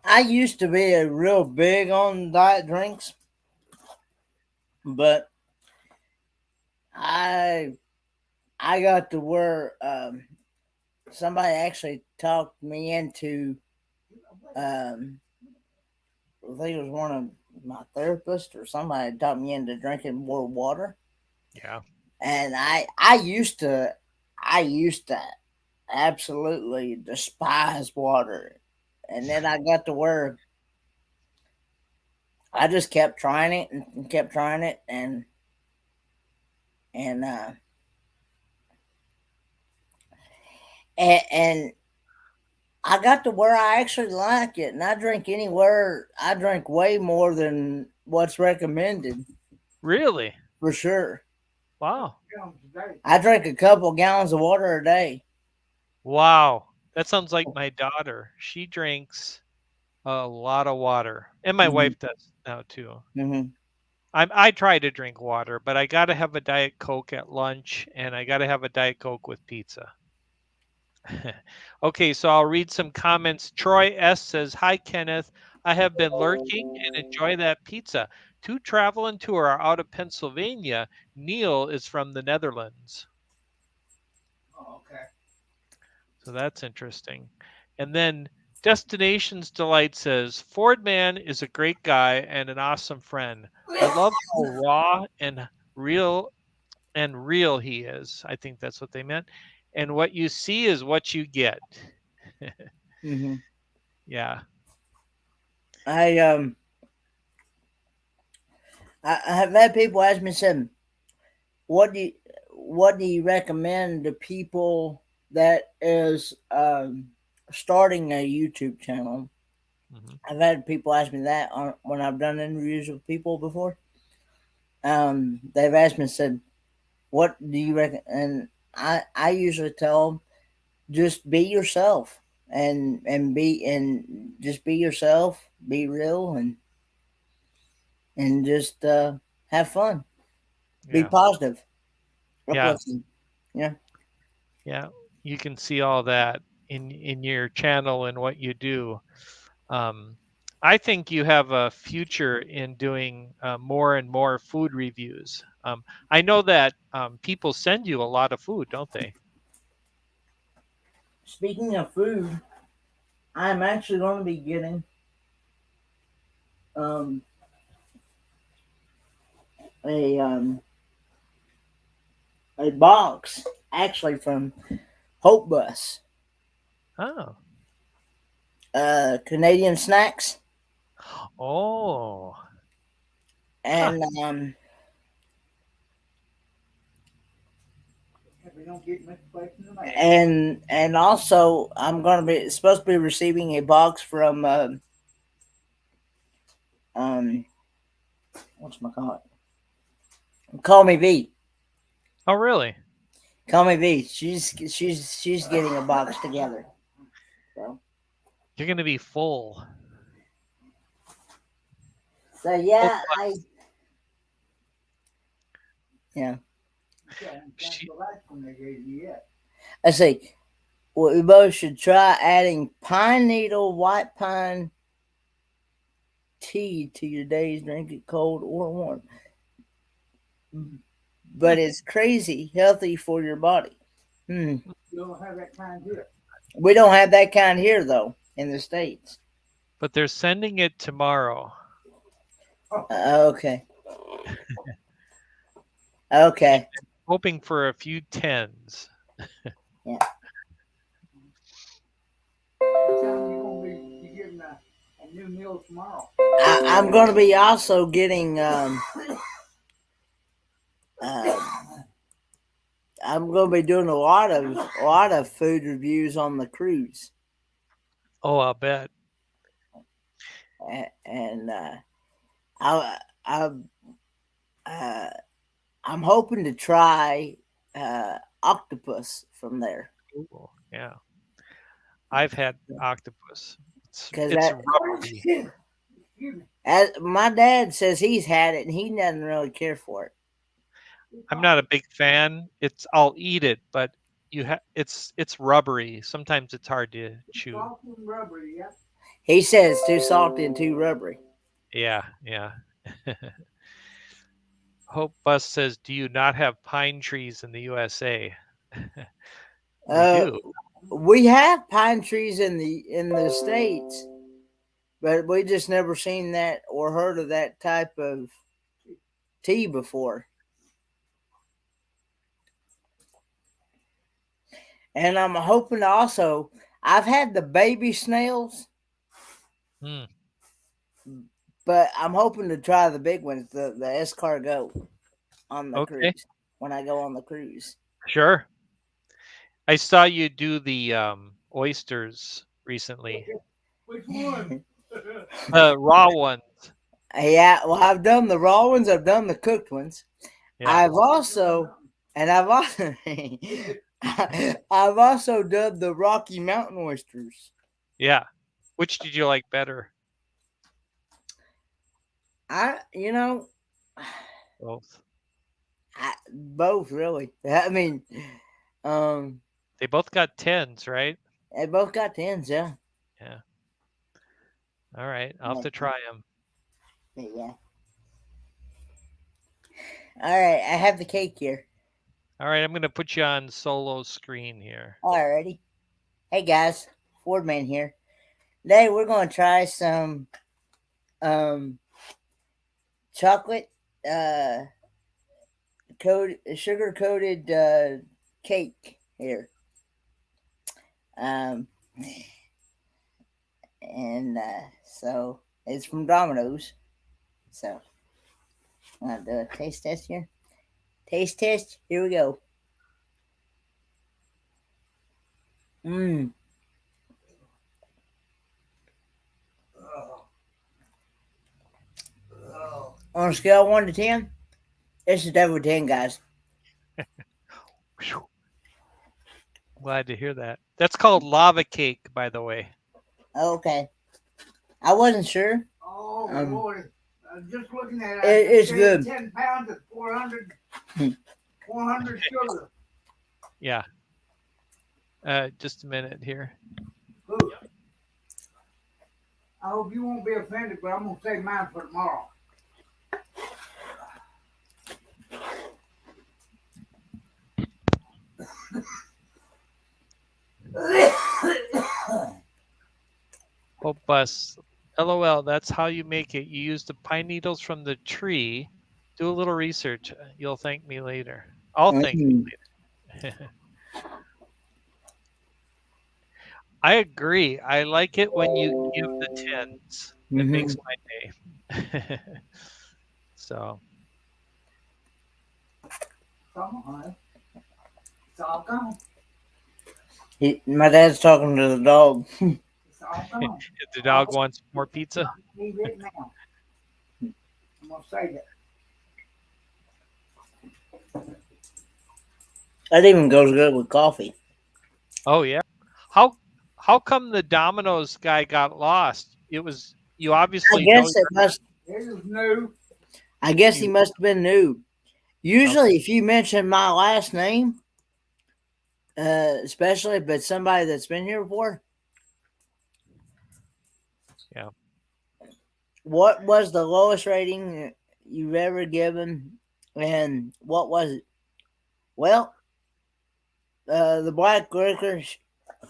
I used to be a real big on diet drinks, but I I got to where somebody actually talked me into. Um, I think it was one of my therapists or somebody talked me into drinking more water. Yeah. And I used to absolutely despise water. And then I got to where I just kept trying it and kept trying it and uh and I got to where I actually like it, and I drink way more than what's recommended Really? for sure. Wow. I drink a couple gallons of water a day. Wow. That sounds like my daughter. She drinks a lot of water, and my Hmm. wife does now too. Hmm. I try to drink water, but I got to have a Diet Coke at lunch, and I got to have a Diet Coke with pizza. Okay, so I'll read some comments. Troy S says, "Hi Kenneth, I have been lurking and enjoy that pizza. To travel and tour are out of Pennsylvania. Neil is from the Netherlands." So that's interesting. And then Destinations Delight says, Fordman is a great guy and an awesome friend. I love how raw and real he is. I think that's what they meant. and what you see is what you get. Mm-hmm. Yeah. I I have had people ask me, said, what do you, what do you recommend to people that is starting a YouTube channel? Hmm. I've had people ask me that when I've done interviews with people before. They've asked me, said, what do you reckon? And I usually tell them, just be yourself and just be yourself, be real, and just have fun, be Yeah. positive, Yeah. uplifting. Yeah. Yeah. You can see all that in your channel and what you do. Um, I think you have a future in doing more and more food reviews. I know that people send you a lot of food, don't they? Speaking of food, I'm actually going to be getting um, a um, a box actually from Hope Bus, Oh. Canadian snacks, Oh. Huh. and also I'm going to be supposed to be receiving a box from um, what's my call it? Call Me V. Oh, really? Call Me V. She's getting a box together. So You're going to be full. Hope yeah, yeah. she, I say, well, we both should try adding pine needle white pine tea to your days. Drink it cold or warm. But it's crazy healthy for your body. Hmm. You don't have that kind here. We don't have that kind here though in the States. but they're sending it tomorrow. Okay. Okay. Hoping for a few tens. Yeah. You're gonna be getting a new meal tomorrow. I'm going to be also getting. I'm going to be doing a lot of food reviews on the cruise, Oh, I'll bet. and I I uh, I'm hoping to try octopus from there Ooh, yeah. I've had octopus. because It's that rubbery. Excuse me. as my dad says he's had it and he doesn't really care for it. I'm not a big fan. I'll eat it, but it's rubbery. Sometimes it's hard to chew. Soft and rubbery, yeah. He says it's too salty and too rubbery. Yeah, yeah. Hope Bus says, "Do you not have pine trees in the USA?" We Uh, do. we have pine trees in the States, but we just never seen that or heard of that type of tea before. And I'm hoping to also. I've had the baby snails, Hmm. but I'm hoping to try the big ones, the escargot on the Okay, cruise when I go on the cruise. sure. I saw you do the oysters recently. Which one? The raw ones. Yeah, well, I've done the raw ones. I've done the cooked ones. Yeah. I've also I've also done the Rocky Mountain oysters. Yeah. Which did you like better? I you know Both. both really. I mean, um, They both got tens, right? they both got tens. Yeah, Yeah. All right. I'll have to try them. yeah. All right, I have the cake here. All right. I'm going to put you on solo screen here. Alrighty. Hey guys, Fordman here. Today we're going to try some chocolate sugar coated cake here. Um, and so it's from Domino's. So I'll do a taste test here. Taste test. Here we go. Mmm. On a scale of 1 to 10, this is definitely 10, guys. Whew. Glad to hear that. That's called lava cake, by the way. Okay. I wasn't sure. Oh, Lord. Just looking at It's good. 10 pounds at 400, 400 sugar. Yeah. Just a minute here. Ooh. I hope you won't be offended, but I'm going to save mine for tomorrow. Hope bus. LOL, that's how you make it. You use the pine needles from the tree. Do a little research. You'll thank me later. I'll thank you later. I agree. I like it when you give the tens. It makes my day. So. It's all gone. My dad's talking to the dog. It's all gone. If the dog wants more pizza. Need it now. I'm going to save it. That even goes good with coffee. Oh yeah. How come the Domino's guy got lost? It was you obviously. I guess it must. It was new. I guess he must have been new. Usually, if you mention my last name, especially if it's somebody that's been here before. Yeah. What was the lowest rating you've ever given, and what was it? Well, the black licorice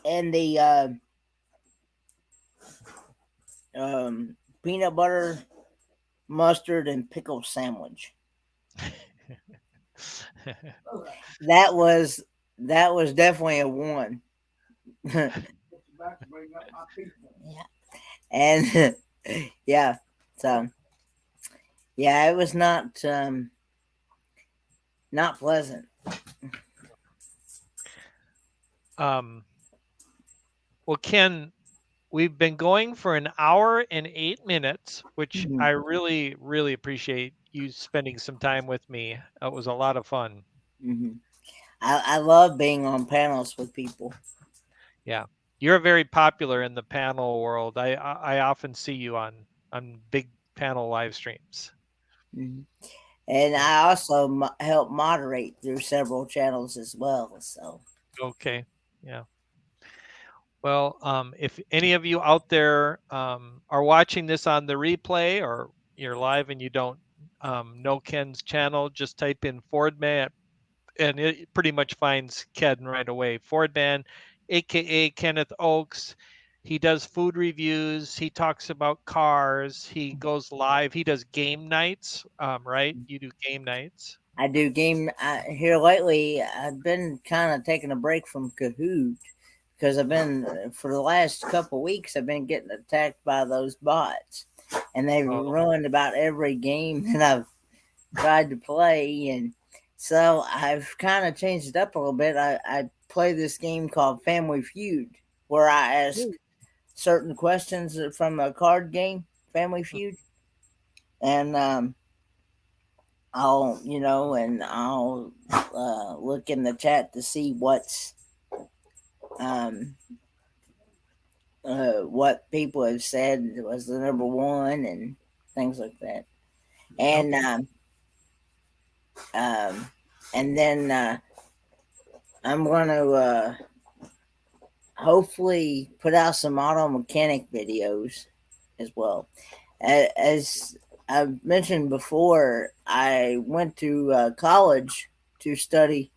and the peanut butter, mustard, and pickle sandwich. That was definitely a 1. Yeah, and yeah, so yeah, it was not pleasant. Well, Ken, we've been going for an hour and 8 minutes, which I really, really appreciate you spending some time with me. It was a lot of fun. I love being on panels with people. Yeah, you're very popular in the panel world. I often see you on big panel live streams. And I also help moderate through several channels as well. So okay, yeah. Well, if any of you out there are watching this on the replay or you're live and you don't know Ken's channel, just type in Fordman and it pretty much finds Ken right away. Fordman, aka Kenneth Oaks. He does food reviews. He talks about cars. He goes live. He does game nights, right? You do game nights. I do game here lately. I've been kind of taking a break from Kahoot because I've been for the last couple of weeks. I've been getting attacked by those bots, and they've ruined about every game that I've tried to play. And so I've kind of changed it up a little bit. I play this game called Family Feud, where I ask certain questions from a card game, Family Feud, and I'll look in the chat to see what people have said was the number one and things like that. And and then I'm going to hopefully put out some auto mechanic videos as well. As I've mentioned before, I went to college to study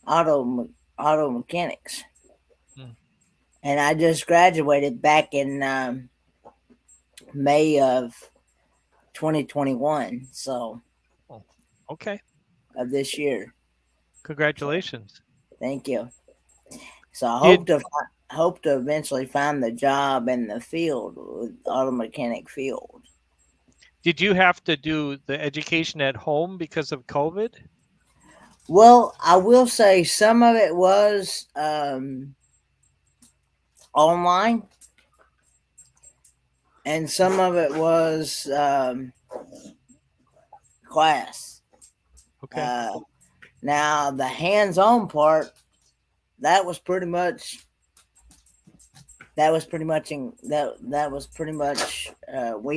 auto mechanics, and I just graduated back in May of 2021. So, okay, of this year. Congratulations! Thank you. So I hope to eventually find the job in the field, with auto mechanic field. Did you have to do the education at home because of COVID? Well, I will say some of it was online, and some of it was class. Okay. Now the hands-on part, that was pretty much we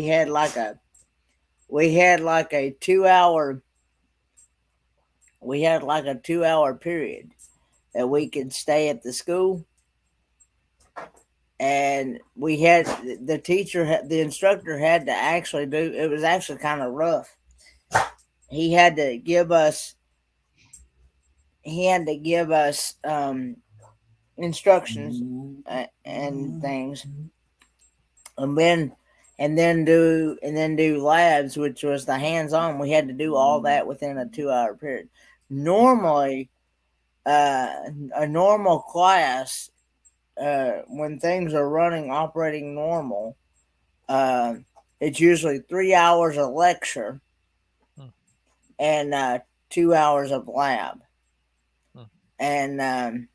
had like a 2 hour period that we could stay at the school, and the instructor had to actually do it. Was actually kind of rough. He had to give us instructions and things, and then do labs, which was the hands-on. We had to do all that within a 2 hour period. Normally, a normal class, when things are operating normal, it's usually 3 hours of lecture and 2 hours of lab. And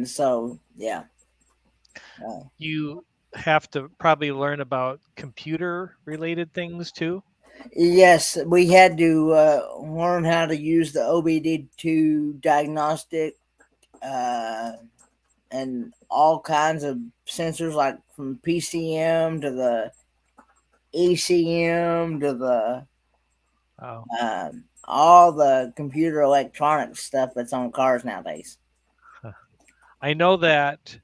so, yeah. You have to probably learn about computer related things too. Yes, we had to learn how to use the OBD2 diagnostic, and all kinds of sensors, like from PCM to the ECM to the all the computer electronic stuff that's on cars nowadays. I know that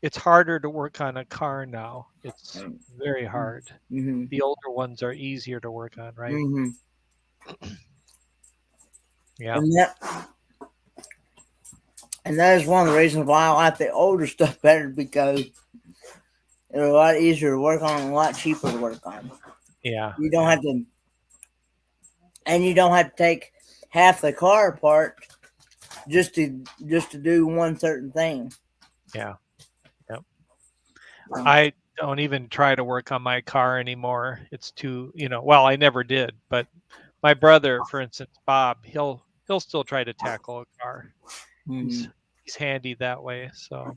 it's harder to work on a car now. It's very hard. Mm-hmm. The older ones are easier to work on, right? Mm-hmm. Yeah. And that is one of the reasons why I like the older stuff better, because they're a lot easier to work on and a lot cheaper to work on. Yeah. You don't have to, and you don't have to take half the car apart just to do one certain thing. Yeah. Yep. I don't even try to work on my car anymore. It's too, well, I never did, but my brother, for instance, Bob, he'll still try to tackle a car. Mm-hmm. He's handy that way. So,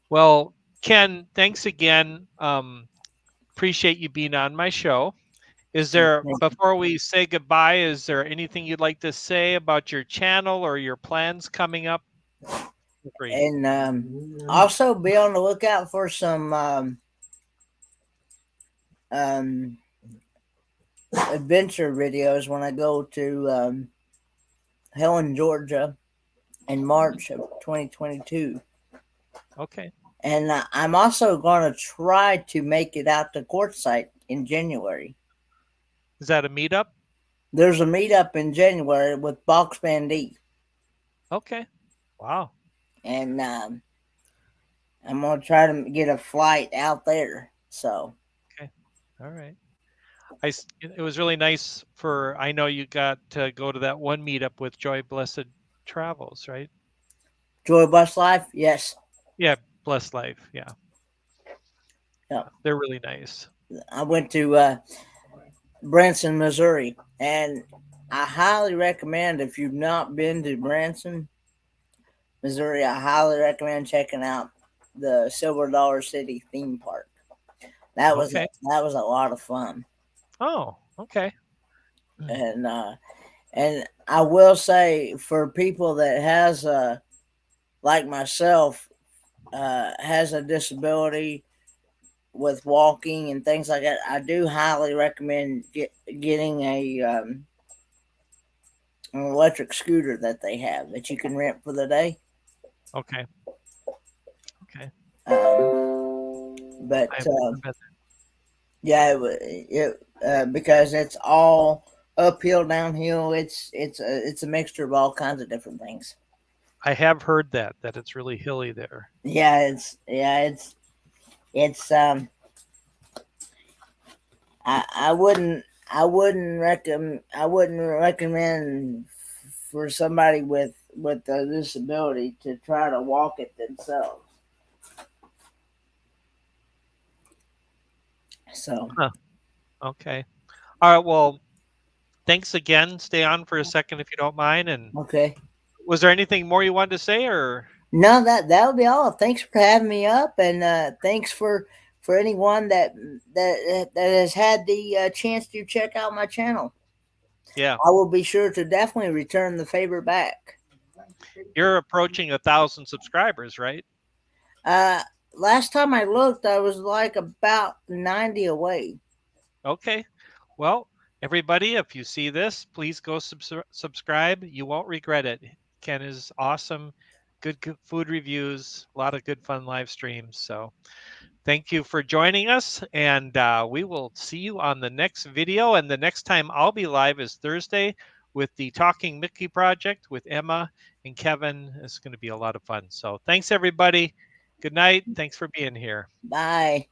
well, Ken, thanks again. Appreciate you being on my show. Before we say goodbye, is there anything you'd like to say about your channel or your plans coming up? And also be on the lookout for some adventure videos when I go to Helen, Georgia in March of 2022. Okay. And I'm also going to try to make it out to Quartzsite in January. Is that a meetup? There's a meetup in January with Box Bandit. Okay. Wow. And I'm going to try to get a flight out there. So. Okay. All right. It was really nice I know you got to go to that one meetup with Joy Blessed Travels, right? Joy Blessed Life? Yes. Yeah. Blessed Life. Yeah. Yeah. They're really nice. I went to Branson, Missouri, and I highly recommend, if you've not been to Branson, Missouri, I highly recommend checking out the Silver Dollar City theme park. That was a lot of fun. Oh, okay. And I will say, for people that has like myself, has a disability with walking and things like that, I do highly recommend getting an electric scooter that they have that you can rent for the day. Okay. But yeah, because it's all uphill, downhill. It's a mixture of all kinds of different things. I have heard that it's really hilly there. Yeah, it's I wouldn't recommend for somebody with with a disability to try to walk it themselves. So, Huh. Okay. All right. Well, thanks again. Stay on for a second if you don't mind. And okay. was there anything more you wanted to say, or? No, that would be all. Thanks for having me up, and thanks for anyone that has had the chance to check out my channel. Yeah. I will be sure to definitely return the favor back. You're approaching 1,000 subscribers, right? Last time I looked, I was like about 90 away. Okay. Well, everybody, if you see this, please go subscribe. You won't regret it. Ken is awesome. Good food reviews, a lot of good fun live streams. So thank you for joining us. And we will see you on the next video. And the next time I'll be live is Thursday with the Talking Mickey Project with Emma and Kevin. It's going to be a lot of fun. So thanks, everybody. Good night. Thanks for being here. Bye.